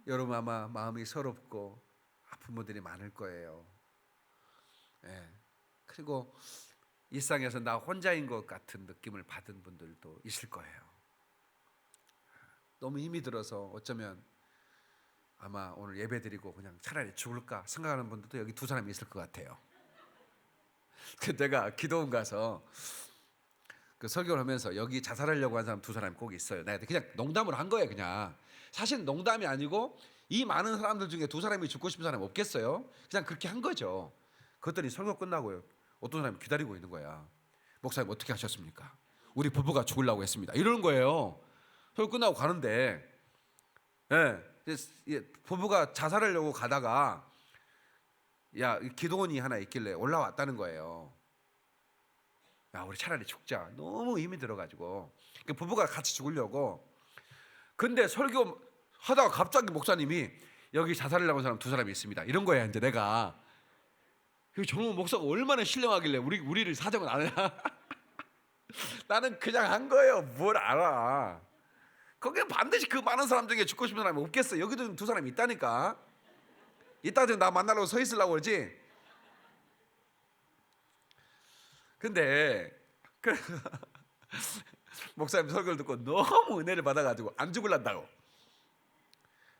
여러분 아마 마음이 서럽고 아픈 분들이 많을 거예요. 그리고 일상에서 나 혼자인 것 같은 느낌을 받은 분들도 있을 거예요. 너무 힘이 들어서 어쩌면 아마 오늘 예배드리고 그냥 차라리 죽을까 생각하는 분들도 여기 두 사람이 있을 것 같아요. 내가 기도원 가서 그 설교를 하면서 여기 자살하려고 한 사람 두 사람이 꼭 있어요. 내가 그냥 농담을 한 거예요. 그냥 사실 농담이 아니고 이 많은 사람들 중에 두 사람이 죽고 싶은 사람이 없겠어요? 그냥 그렇게 한 거죠. 그랬더니 설교 끝나고요, 어떤 사람이 기다리고 있는 거야. 목사님 어떻게 하셨습니까? 우리 부부가 죽으려고 했습니다. 이러는 거예요. 설교 끝나고 가는데, 부부가 자살하려고 가다가 야, 기도원이 하나 있길래 올라왔다는 거예요. 야, 우리 차라리 죽자. 너무 힘이 들어가지고 그 부부가 같이 죽으려고. 근데 설교 하다가 갑자기 목사님이 여기 자살하려고 한 사람 두 사람이 있습니다. 이런 거야. 이제 내가 저놈 목사가 얼마나 신령하길래 우리를 사정을 안 해. 나는 그냥 한 거예요. 뭘 알아. 거기에 반드시 그 많은 사람 중에 죽고 싶은 사람이 없겠어. 여기도 두 사람이 있다니까. 이따 나 만나려고 서 있으려고 그러지. 근데 목사님 설교를 듣고 너무 은혜를 받아가지고 안 죽을란다고.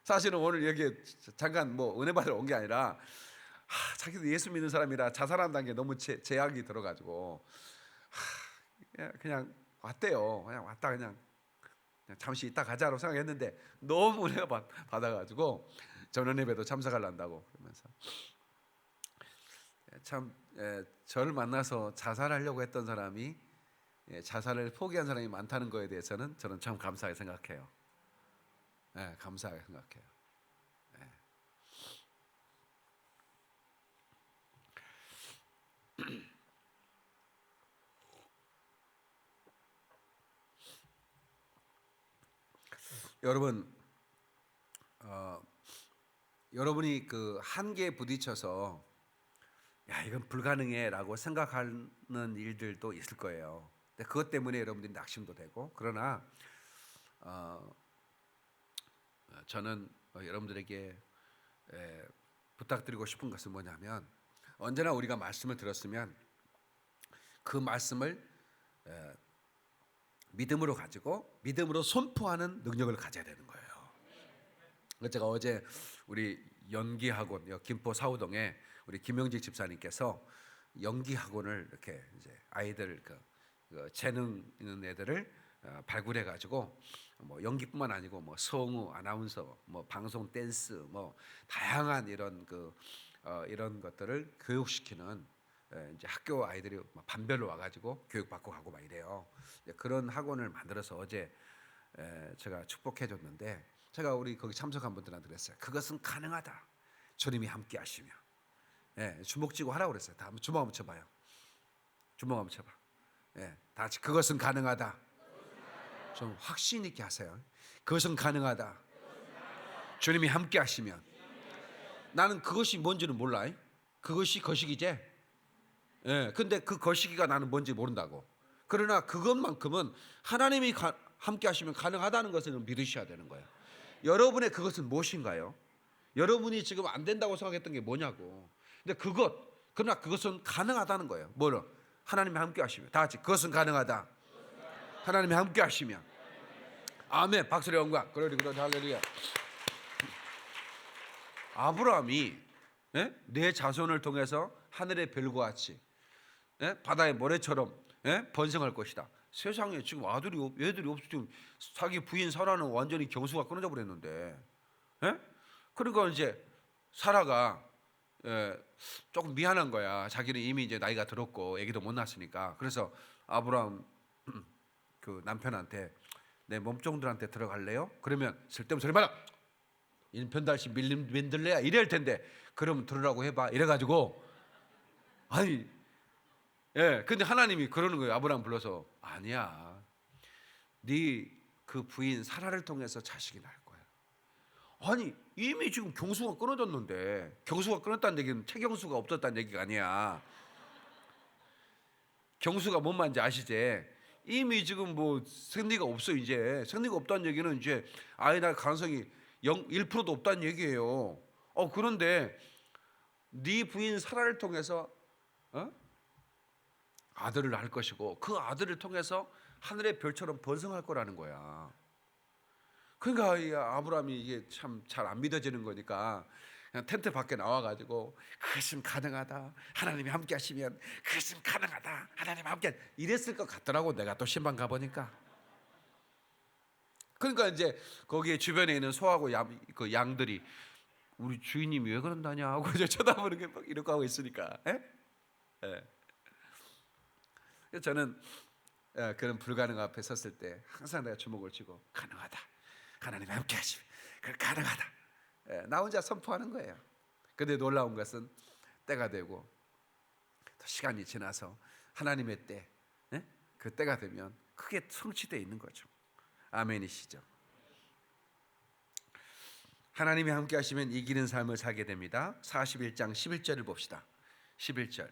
사실은 오늘 여기 잠깐 뭐 은혜 받으러 온 게 아니라 자기도 예수 믿는 사람이라 자살한다는 게 너무 제약이 들어가지고 그냥 왔대요. 그냥 왔다 그냥 잠시 있다 가자로 생각했는데 너무 은혜가 받아가지고 전원 예배도 참석하려고 그러면서 참 저를 만나서 자살하려고 했던 사람이 자살을 포기한 사람이 많다는 거에 대해서는 저는 참 감사하게 생각해요. 감사하게 생각해요. 여러분, 여러분이 그 한계에 부딪혀서 야 이건 불가능해라고 생각하는 일들도 있을 거예요. 근데 그것 때문에 여러분들이 낙심도 되고 그러나 저는 여러분들에게 부탁드리고 싶은 것은 뭐냐면 언제나 우리가 말씀을 들었으면 그 말씀을 믿음으로 가지고 믿음으로 선포하는 능력을 가져야 되는 거예요. 제가 어제 우리 연기학원 김포 사우동에 우리 김영직 집사님께서 연기학원을 이렇게 이제 아이들 그 재능 있는 애들을 발굴해 가지고 뭐 연기뿐만 아니고 뭐 성우, 아나운서, 뭐 방송, 댄스, 뭐 다양한 이런 이런 것들을 교육시키는 이제 학교 아이들이 반별로 와가지고 교육받고 가고 막 이래요. 그런 학원을 만들어서 어제 제가 축복해줬는데 제가 우리 거기 참석한 분들한테 그랬어요. 그것은 가능하다. 주님이 함께 하시며. 주먹 쥐고 하라고 그랬어요. 다 한번 주먹 한번 쳐봐요. 주먹 한번 쳐봐. 다 같이 그것은 가능하다. 좀 확신 있게 하세요. 그것은 가능하다. 주님이 함께 하시면. 나는 그것이 뭔지는 몰라. 그것이 거시기지. 근데 그 거시기가 나는 뭔지 모른다고. 그러나 그것만큼은 하나님이 함께 하시면 가능하다는 것을 믿으셔야 되는 거예요. 여러분의 그것은 무엇인가요? 여러분이 지금 안 된다고 생각했던 게 뭐냐고. 근데 그러나 그것은 가능하다는 거예요. 뭐로? 하나님이 함께 하시면. 다 같이 그것은 가능하다. 하나님이 함께 하시면. 아멘. 박수의 영광. 그러리 할렐루야. 아브라함이 내 자손을 통해서 하늘의 별과 같이 바다의 모래처럼 번성할 것이다. 세상에 지금 애들이 없어. 지금 자기 부인 사라는 완전히 경수가 끊어져 버렸는데, 그러니까 이제 사라가 조금 미안한 거야. 자기는 이미 이제 나이가 들었고 아기도 못 낳았으니까. 그래서 아브라함 그 남편한테 내 몸종들한테 들어갈래요? 그러면 쓸데없는 소리 마라. 인편달씨 민들레야 이럴 텐데 그러면 들으라고 해봐. 이래가지고 아니 근데 하나님이 그러는 거예요. 아브라함 불러서 아니야. 네 그 부인 사라를 통해서 자식이 날 거야. 아니 이미 지금 경수가 끊어졌는데 경수가 끊었다는 얘기는 체경수가 없었다는 얘기가 아니야. 경수가 뭔 말인지 아시지? 이미 지금 뭐 생리가 없어. 이제 생리가 없다는 얘기는 이제 아이 낳을 가능성이 1%도 없다는 얘기예요. 그런데 네 부인 사라를 통해서 아들을 낳을 것이고 그 아들을 통해서 하늘의 별처럼 번성할 거라는 거야. 그러니까 이 아브라함이 이게 참 잘 안 믿어지는 거니까 그냥 텐트 밖에 나와가지고 그것은 가능하다. 하나님이 함께 하시면 그것은 가능하다. 하나님 함께 이랬을 것 같더라고. 내가 또 신방 가보니까. 그러니까 이제 거기에 주변에 있는 소하고 그 양들이 우리 주인님이 왜 그런다냐 하고 이제 쳐다보는 게 막 이렇게 하고 있으니까. 저는 그런 불가능 앞에 섰을 때 항상 내가 주먹을 쥐고 가능하다. 하나님이 함께 하시면 그 가능하다. 나 혼자 선포하는 거예요. 근데 놀라운 것은 때가 되고 또 시간이 지나서 하나님의 때, 그 때가 되면 크게 성취되어 있는 거죠. 아멘이시죠. 하나님이 함께 하시면 이기는 삶을 살게 됩니다. 41장 11절을 봅시다. 11절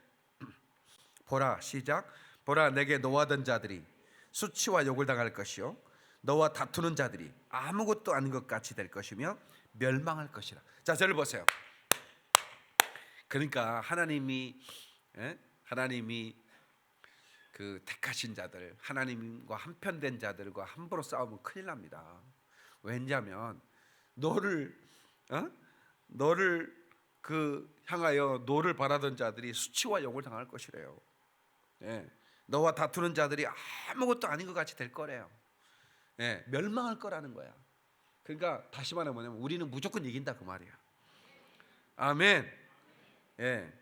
보라 시작. 보라 내게 노하던 자들이 수치와 욕을 당할 것이요 너와 다투는 자들이 아무것도 아닌 것 같이 될 것이며 멸망할 것이라. 자, 저를 보세요. 그러니까 하나님이 그 택하신 자들, 하나님과 한편된 자들과 함부로 싸우면 큰일 납니다. 왜냐하면 너를 향하여 너를 바라던 자들이 수치와 욕을 당할 것이래요. 예, 너와 다투는 자들이 아무것도 아닌 것 같이 될 거래요. 예, 멸망할 거라는 거야. 그러니까 다시 말하면 뭐냐면 우리는 무조건 이긴다 그 말이야. 아멘. 예.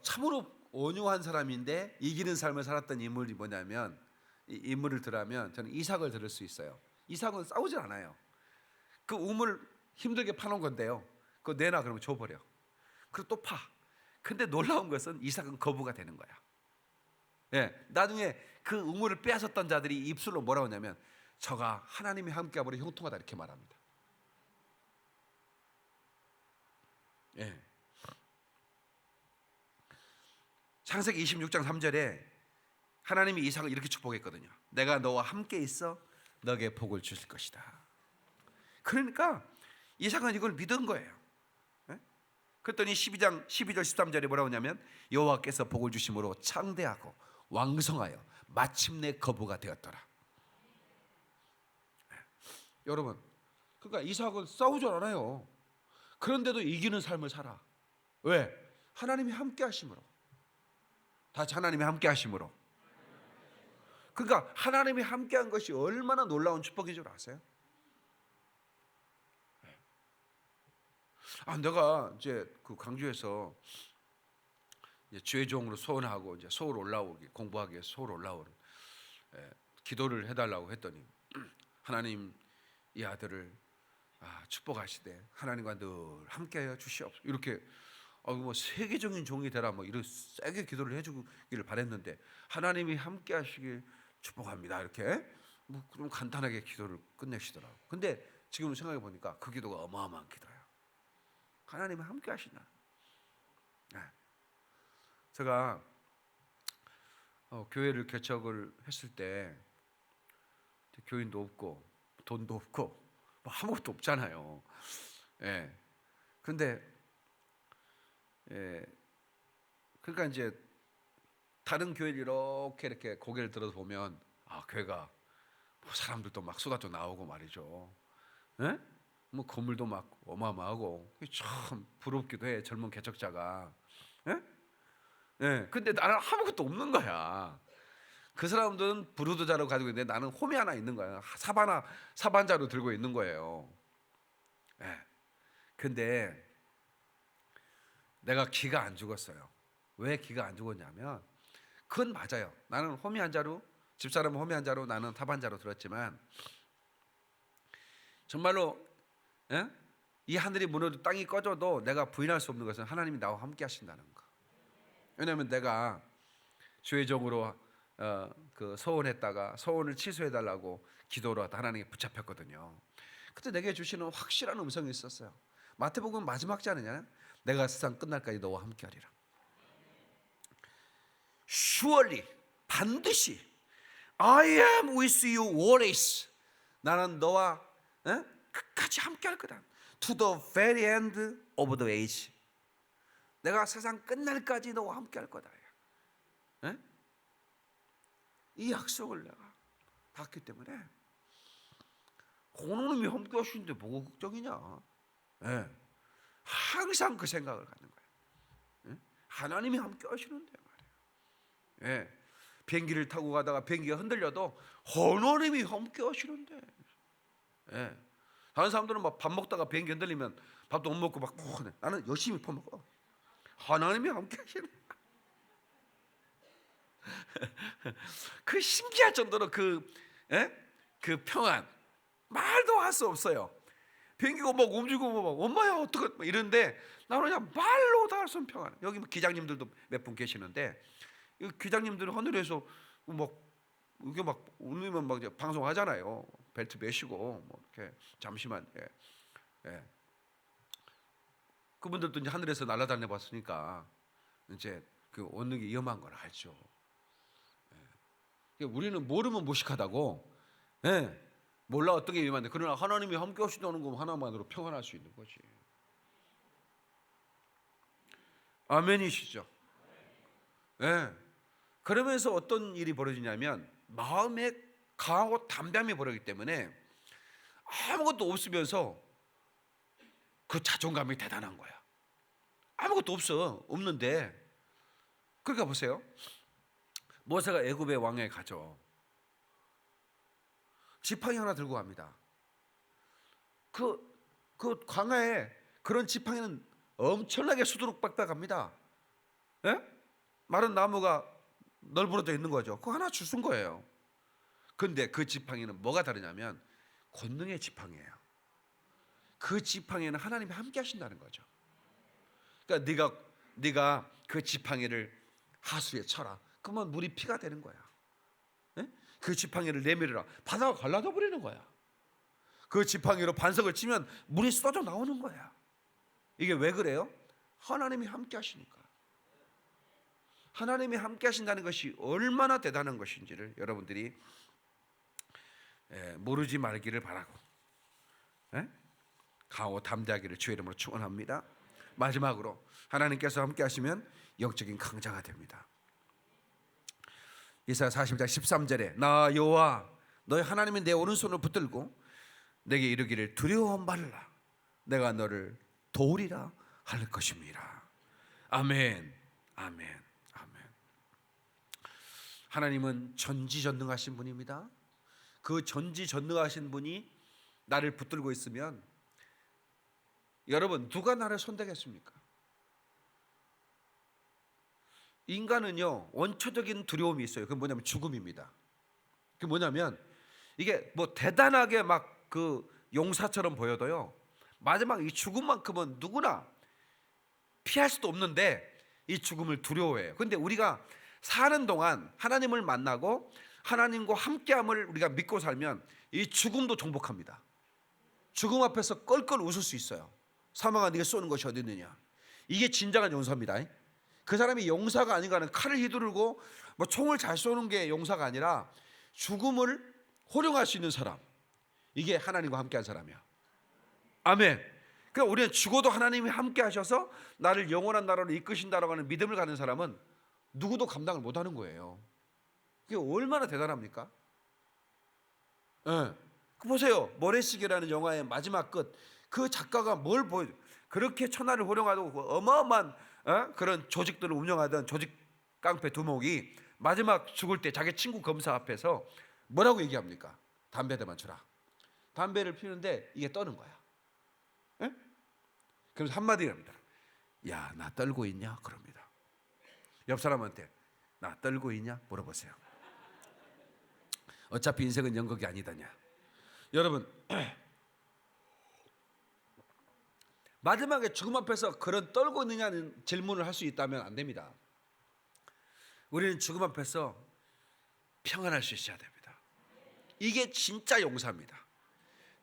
참으로 온유한 사람인데 이기는 삶을 살았던 인물이 뭐냐면, 이 인물을 들으면 저는 이삭을 들을 수 있어요. 이삭은 싸우질 않아요. 그 우물 힘들게 파놓은 건데요, 그거 내놔 그러면 줘버려. 그리고 또 파. 근데 놀라운 것은 이삭은 거부가 되는 거야. 예, 나중에 그 우물을 빼앗았던 자들이 입술로 뭐라고 하냐면 저가 하나님이 함께하므로 형통하다 이렇게 말합니다. 예. 창세기 26장 3절에 하나님이 이삭을 이렇게 축복했거든요. 내가 너와 함께 있어 너에게 복을 주실 것이다. 그러니까 이삭은 이걸 믿은 거예요. 예? 그랬더니 12장 12절 13절에 뭐라고 하냐면 여호와께서 복을 주심으로 창대하고 왕성하여 마침내 거부가 되었더라. 예. 여러분, 그러니까 이삭은 싸우지 않아요. 그런데도 이기는 삶을 살아. 왜? 하나님이 함께 하심으로. 다시 하나님이 함께 하심으로. 그러니까 하나님이 함께한 것이 얼마나 놀라운 축복인 줄 아세요? 내가 이제 그 광주에서 이제 주의 종으로 소원하고 이제 서울 올라오기, 공부하기 위해서 서울 올라오는 기도를 해달라고 했더니 하나님 이 아들을 축복하시되 하나님과 늘 함께하여 주시옵소서. 이렇게 뭐 세계적인 종이 되라 뭐 이런 세게 기도를 해주기를 바랬는데 하나님이 함께하시길 축복합니다 이렇게 뭐 좀 간단하게 기도를 끝내시더라고. 근데 지금 생각해 보니까 그 기도가 어마어마한 기도야. 하나님이 함께하시나. 제가 교회를 개척을 했을 때 교인도 없고 돈도 없고 뭐 아무것도 없잖아요. 예. 근데 그러니까 이제 다른 교회를 이렇게 고개를 들어서 보면 교회가 뭐 사람들도 막 수다도 나오고 말이죠. 예? 뭐 건물도 막 어마어마하고 참 부럽기도 해. 젊은 개척자가. 예? 예. 근데 나는 아무것도 없는 거야. 그 사람들은 브루드자로 가지고 있는데 나는 홈이 하나 있는 거야. 사반자로 들고 있는 거예요. 예. 근데 내가 기가 안 죽었어요. 왜 기가 안 죽었냐면 그건 맞아요. 나는 홈이 한 자루, 집사람은 홈이 한 자루, 나는 타반자로 들었지만 정말로 이 하늘이 무너져 땅이 꺼져도 내가 부인할 수 없는 것은 하나님이 나와 함께 하신다는 거. 왜냐하면 내가 주의적으로 그 소원했다가 소원을 취소해달라고 기도로 하나님께 붙잡혔거든요. 그때 내게 주시는 확실한 음성이 있었어요. 마태복음 마지막 자는요, 내가 세상 끝날까지 너와 함께하리라. Surely, 반드시 I am with you always. 나는 너와 끝까지 함께할 거다. To the very end of the age. 내가 세상 끝날까지 너와 함께할 거다. 이 약속을 내가 받기 때문에 하나님이 함께 하시는데 뭐가 걱정이냐. 항상 그 생각을 갖는 거예요. 하나님이 함께 하시는데 말이에요. 비행기를 타고 가다가 비행기가 흔들려도 하나님이 함께 하시는데. 다른 사람들은 막 밥 먹다가 비행기 흔들리면 밥도 못 먹고 막 나는 열심히 퍼먹어. 하나님이 함께 하시네. 그 신기할 정도로 그 평안 말도 할 수 없어요. 비행기가 막 움직이고 막 엄마야 어떡해 이런데 나는 그냥 말로 다 할 수 없는 평안. 여기 기장님들도 몇 분 계시는데 기장님들은 하늘에서 막 이게 막 울리면 막 이제 방송하잖아요. 벨트 매시고 뭐 이렇게 잠시만. 그분들도 이제 하늘에서 날아다녀 봤으니까 이제 그 얻는 게 위험한 걸 알죠. 우리는 모르면 무식하다고. 몰라 어떤 게 위험한데, 그러나 하나님이 함께 하시다는 거 하나만으로 평안할 수 있는 거지. 아멘이시죠? 예. 그러면서 어떤 일이 벌어지냐면 마음에 강하고 담대함이 벌어지기 때문에 아무것도 없으면서 그 자존감이 대단한 거야. 아무것도 없는데. 그러니까 보세요. 모세가 애굽의 왕에 가죠. 지팡이 하나 들고 갑니다. 그 광야에 그런 지팡이는 엄청나게 수두룩박박합니다. 예? 마른 나무가 널브러져 있는 거죠. 그거 하나 주신 거예요. 근데 그 지팡이는 뭐가 다르냐면 권능의 지팡이에요. 그 지팡이는 하나님이 함께 하신다는 거죠. 그러니까 네가 그 지팡이를 하수에 쳐라. 그러면 물이 피가 되는 거야. 예? 그 지팡이를 내밀어라. 바다가 갈라져 버리는 거야. 그 지팡이로 반석을 치면 물이 쏟아져 나오는 거야. 이게 왜 그래요? 하나님이 함께 하시니까. 하나님이 함께 하신다는 것이 얼마나 대단한 것인지를 여러분들이 모르지 말기를 바라고, 강하고 담대하기를 주의 이름으로 축원합니다. 마지막으로 하나님께서 함께 하시면 영적인 강자가 됩니다. 이사야 40장 13절에 나 여호와 너희 하나님이 내 오른손을 붙들고 내게 이르기를 두려워 말라. 내가 너를 도우리라 할 것입니다. 아멘, 아멘, 아멘. 하나님은 전지전능하신 분입니다. 그 전지전능하신 분이 나를 붙들고 있으면 여러분 누가 나를 손대겠습니까? 인간은요 원초적인 두려움이 있어요. 그게 뭐냐면 죽음입니다. 그게 뭐냐면 이게 뭐 대단하게 막 그 용사처럼 보여도요 마지막 이 죽음만큼은 누구나 피할 수도 없는데 이 죽음을 두려워해요. 그런데 우리가 사는 동안 하나님을 만나고 하나님과 함께함을 우리가 믿고 살면 이 죽음도 정복합니다. 죽음 앞에서 껄껄 웃을 수 있어요. 사망아 네가 쏘는 것이 어디 있느냐. 이게 진정한 용사입니다. 그 사람이 용사가 아닌가는 칼을 휘두르고 뭐 총을 잘 쏘는 게 용사가 아니라 죽음을 호령할 수 있는 사람, 이게 하나님과 함께한 사람이야. 아멘. 그러니까 우리는 죽어도 하나님이 함께 하셔서 나를 영원한 나라로 이끄신다라고 하는 믿음을 가는 사람은 누구도 감당을 못하는 거예요. 그게 얼마나 대단합니까? 보세요. 모래시계라는 영화의 마지막 끝, 그 작가가 뭘 보여? 그렇게 천하를 호령하고 어마어마한 그런 조직들을 운영하던 조직 깡패 두목이 마지막 죽을 때 자기 친구 검사 앞에서 뭐라고 얘기합니까? 담배 대만 주라. 담배를 피우는데 이게 떠는 거야. 그래서 한마디 합니다. 야, 나 떨고 있냐? 그럽니다. 옆 사람한테 나 떨고 있냐? 물어보세요. 어차피 인생은 연극이 아니다냐. 여러분 마지막에 죽음 앞에서 그런 떨고 있느냐는 질문을 할 수 있다면 안 됩니다. 우리는 죽음 앞에서 평안할 수 있어야 됩니다. 이게 진짜 용사입니다.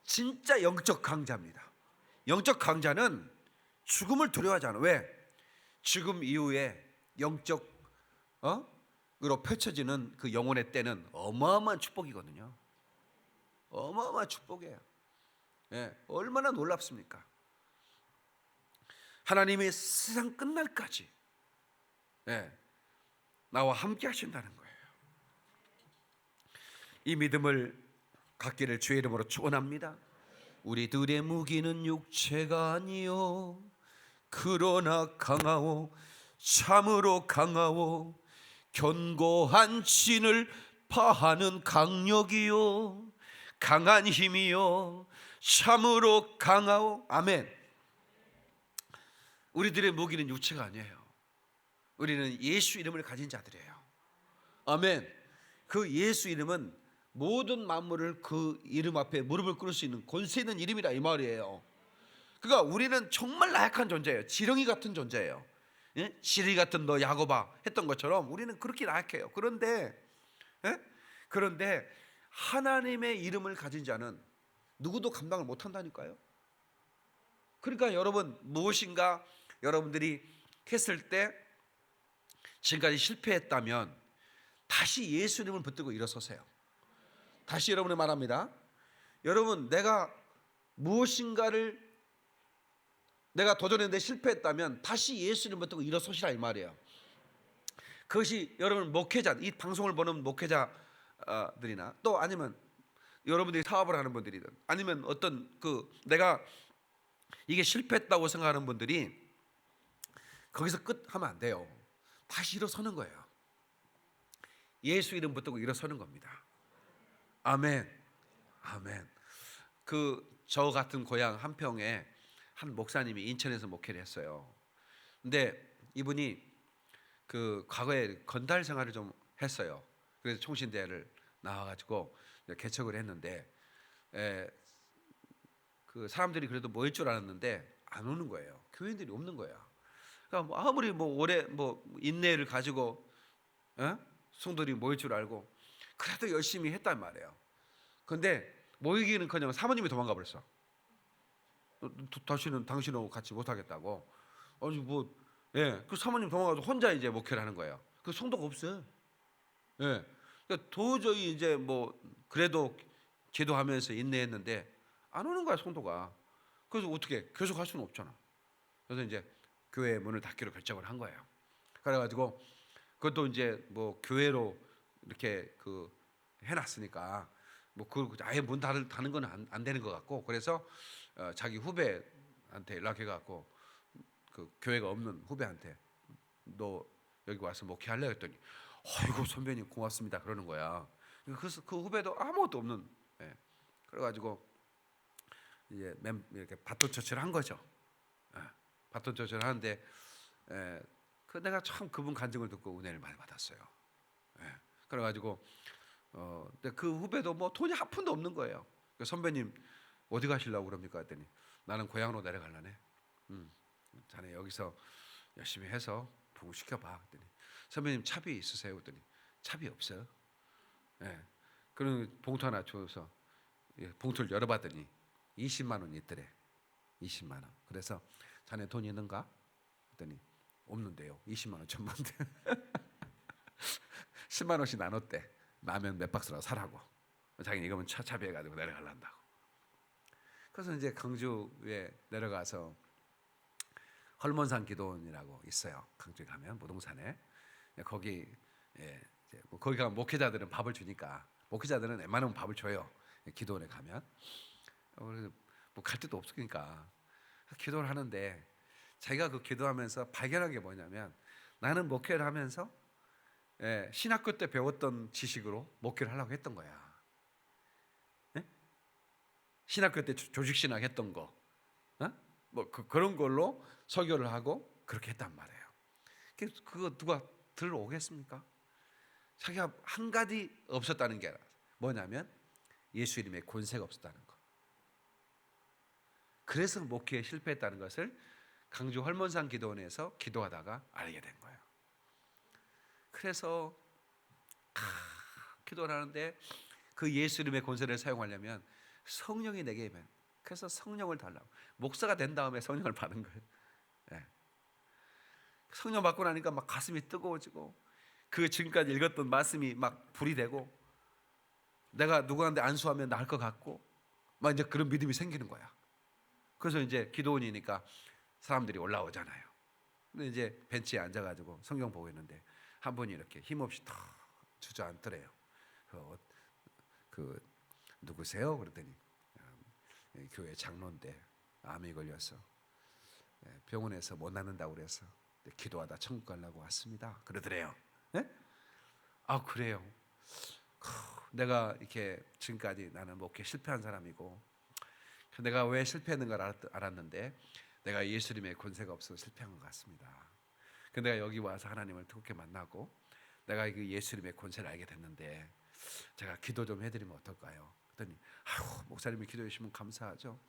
진짜 영적 강자입니다. 영적 강자는 죽음을 두려워하지 않아. 왜? 죽음 이후에 영적으로 펼쳐지는 그 영혼의 때는 어마어마한 축복이거든요. 어마어마한 축복이에요. 얼마나 놀랍습니까? 하나님이 세상 끝날까지 나와 함께 하신다는 거예요. 이 믿음을 갖기를 주의 이름으로 축원합니다. 우리들의 무기는 육체가 아니요 그러나 강하오 참으로 강하오 견고한 진을 파하는 강력이요 강한 힘이요 참으로 강하오. 아멘. 우리들의 무기는 육체가 아니에요. 우리는 예수 이름을 가진 자들이에요. 아멘. 그 예수 이름은 모든 만물을 그 이름 앞에 무릎을 꿇을 수 있는 권세 있는 이름이라 이 말이에요. 그러니까 우리는 정말 나약한 존재예요. 지렁이 같은 존재예요. 지렁이 같은 너 야곱아 했던 것처럼 우리는 그렇게 나약해요. 그런데 하나님의 이름을 가진 자는 누구도 감당을 못한다니까요. 그러니까 여러분 무엇인가 여러분들이 했을 때 지금까지 실패했다면 다시 예수 이름을 붙들고 일어서세요. 다시 여러분이 말합니다. 여러분 내가 무엇인가를 내가 도전했는데 실패했다면 다시 예수 이름을 붙들고 일어서시라 이 말이에요. 그것이 여러분 목회자, 이 방송을 보는 목회자들이나 또 아니면 여러분들이 사업을 하는 분들이든 아니면 어떤 내가 이게 실패했다고 생각하는 분들이 거기서 끝하면 안 돼요. 다시 일어서는 거예요. 예수 이름 붙들고 일어서는 겁니다. 아멘. 아멘. 저 같은 고향 한평에 한 목사님이 인천에서 목회를 했어요. 근데 이분이 과거에 건달 생활을 좀 했어요. 그래서 총신대를 나와가지고 개척을 했는데 사람들이 그래도 모일 줄 알았는데 안 오는 거예요. 교인들이 없는 거예요. 그러니까 아무리 오래 인내를 가지고 성도들이 모일 줄 알고 그래도 열심히 했단 말이에요. 그런데 모이기는커녕 사모님이 도망가 버렸어. 다시는 당신하고 같이 못 하겠다고. 아니 그 사모님 도망가서 혼자 이제 목회를 하는 거예요. 그 성도가 없어요. 그러니까 도저히 이제 그래도 기도하면서 인내했는데 안 오는 거야 성도가. 그래서 어떻게 계속 할 수는 없잖아. 그래서 이제 교회 문을 닫기로 결정을 한 거예요. 그래가지고 그것도 이제 교회로 이렇게 해놨으니까 아예 문 닫는 건 안 되는 것 같고, 그래서 자기 후배한테 연락해갖고 교회가 없는 후배한테 너 여기 와서 목회할래 했더니 아이고 선배님 고맙습니다 그러는 거야. 그래서 그 후배도 아무것도 없는, 그래가지고 이제 이렇게 바톤 처치를 한 거죠. 바톤 처치를 하는데 내가 참 그분 간증을 듣고 은혜를 많이 받았어요. 그래가지고 근데 그 후배도 돈이 한 푼도 없는 거예요. 선배님 어디 가시려고 그럽니까 했더니 나는 고향으로 내려갈라네. 자네 여기서 열심히 해서 부흥시켜봐 했더니 선배님 차비 있으세요? 했더니 차비 없어요. 그런 봉투 하나 줘서 봉투를 열어봤더니 20만 원 있더래. 20만 원. 그래서 자네 돈 있는가? 했더니 없는데요. 20만 원 전만데 10만 원씩 나눴대. 라면 몇 박스라도 사라고. 자기는 이거면 차비해가지고 내려가려한다고. 그래서 이제 강주에 내려가서 헐몬산 기도원이라고 있어요. 강주에 가면 무동산에 거기 거기 가면 목회자들은 밥을 주니까 목회자들은 웬만하면 밥을 줘요. 기도원에 가면 그래서 갈 데도 없으니까 기도를 하는데 자기가 기도하면서 발견한 게 뭐냐면 나는 목회를 하면서 신학교 때 배웠던 지식으로 목회를 하려고 했던 거야. 신학교 때 조직신학 했던 거, 그런 걸로 설교를 하고 그렇게 했단 말이에요. 그거 누가 들어오겠습니까? 자기가 한 가지 없었다는 게 뭐냐면 예수 이름의 권세가 없었다는 거. 그래서 목회에 실패했다는 것을 강주 헐몬산 기도원에서 기도하다가 알게 된 거예요. 그래서 기도를 하는데 그 예수 이름의 권세를 사용하려면 성령이 내게 임해. 그래서 성령을 달라고. 목사가 된 다음에 성령을 받은 거예요. 성령 받고 나니까 막 가슴이 뜨거워지고 그 지금까지 읽었던 말씀이 막 불이 되고 내가 누구한테 안수하면 나을 것 같고 막 이제 그런 믿음이 생기는 거야. 그래서 이제 기도원이니까 사람들이 올라오잖아요. 근데 이제 벤치에 앉아가지고 성경 보고 있는데 한 분이 이렇게 힘없이 탁 주저앉더래요. 누구세요? 그랬더니 교회 장로인데 암이 걸려서 병원에서 못 낫는다고 그래서 기도하다 천국 가려고 왔습니다. 그러더래요. 아 그래요. 내가 이렇게 지금까지 나는 목회 실패한 사람이고 내가 왜 실패했는가 알았는데 내가 예수님의 권세가 없어서 실패한 것 같습니다. 근데 내가 여기 와서 하나님을 뜨겁게 만나고 내가 그 예수님의 권세를 알게 됐는데 제가 기도 좀 해드리면 어떨까요? 그랬더니 목사님이 기도해 주시면 감사하죠.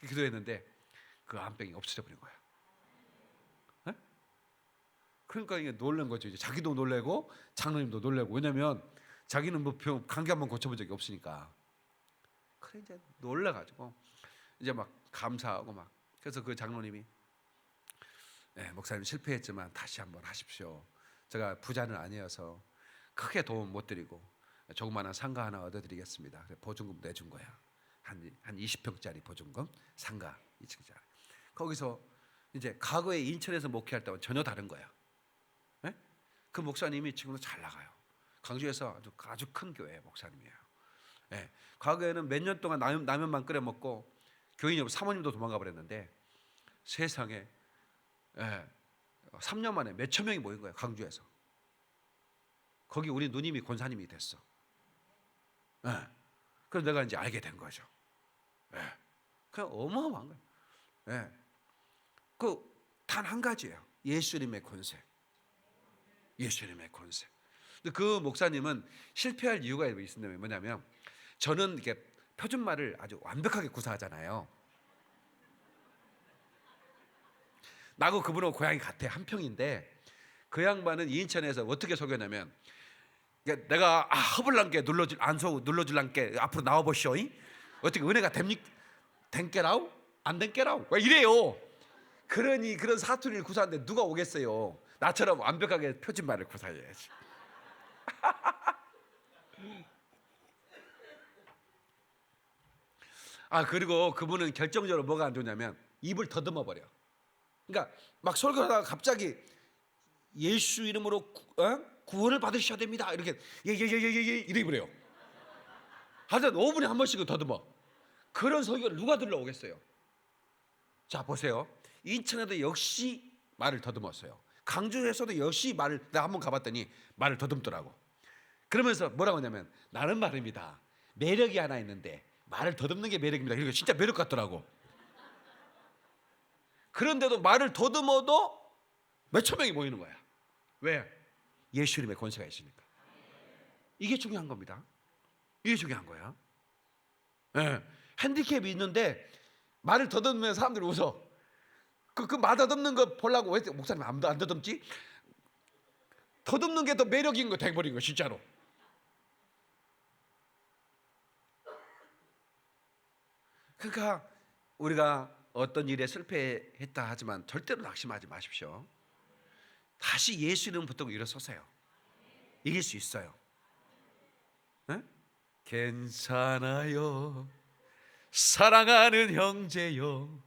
기도했는데 그 암병이 없어져 버린 거야. 그러니까 이게 놀란 거죠. 이제 자기도 놀래고 장로님도 놀래고. 왜냐면 자기는 감기 한번 고쳐본 적이 없으니까. 그래 이제 놀래가지고 이제 막 감사하고 막. 그래서 그 장로님이 목사님 실패했지만 다시 한번 하십시오. 제가 부자는 아니어서 크게 도움 못 드리고 조그마한 상가 하나 얻어드리겠습니다. 보증금 내준 거야. 한 20평짜리 보증금 상가 2층짜리. 거기서 이제 과거에 인천에서 목회할 때와 전혀 다른 거야. 그 목사님이 지금도 잘 나가요. 광주에서 아주 큰 교회 목사님이에요. 예. 과거에는 몇 년 동안 라면만 끓여 먹고 교인이 없고 사모님도 도망가 버렸는데 세상에 3년 만에 몇천 명이 모인 거예요. 광주에서. 거기 우리 누님이 권사님이 됐어. 그래서 내가 이제 알게 된 거죠. 그냥 어마어마한 거예요. 그 단 한 가지예요. 예수님의 권세. 예수님의 권세. 근데 그 목사님은 실패할 이유가 있는데 뭐냐면 저는 이렇게 표준말을 아주 완벽하게 구사하잖아요. 나하고 그분은 고향이 같아. 한평인데 그 양반은 이인천에서 어떻게 속였냐면 내가 허블랑께 눌러줄랑께 앞으로 나와보시오. 어떻게 은혜가 된께라우? 안 된께라우? 이래요. 그러니 그런 사투리를 구사하는데 누가 오겠어요. 나처럼 완벽하게 표준말을 구사해야지. 그리고 그분은 결정적으로 뭐가 안 좋냐면 입을 더듬어 버려. 그러니까 막 설교하다가 갑자기 예수 이름으로 구원을 받으셔야 됩니다. 이렇게 이래 버려요. 하여튼 5분에 한 번씩은 더듬어. 그런 설교를 누가 들러오겠어요? 자 보세요. 인천에도 역시 말을 더듬었어요. 강주에서도 역시 내가 한번 가봤더니 말을 더듬더라고. 그러면서 뭐라고 하냐면 나는 말입니다. 매력이 하나 있는데 말을 더듬는 게 매력입니다. 그러니까 진짜 매력 같더라고. 그런데도 말을 더듬어도 몇천 명이 모이는 거야. 왜? 예수님의 권세가 있으니까. 이게 중요한 겁니다. 이게 중요한 거야. 핸디캡이 있는데 말을 더듬으면 사람들이 웃어. 그 말 더듬는 거 보려고 왜 목사님 안 더듬지? 더듬는 게 더 매력인 거 돼버린 거 진짜로. 그러니까 우리가 어떤 일에 실패했다 하지만 절대로 낙심하지 마십시오. 다시 예수 이름 붙들고 일어서세요. 이길 수 있어요. 괜찮아요 사랑하는 형제요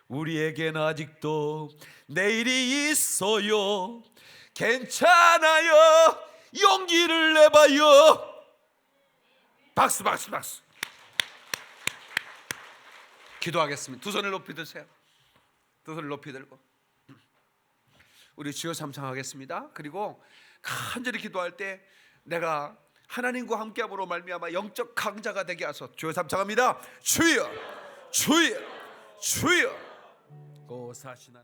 우리에겐 아직도 내일이 있어요. 괜찮아요 용기를 내봐요. 박수. 기도하겠습니다. 두 손을 높이 드세요. 두 손을 높이 들고 우리 주여 삼창하겠습니다. 그리고 간절히 기도할 때 내가 하나님과 함께함으로 말미암아 영적 강자가 되게 하소서. 주여 삼창합니다. 주여 고사시나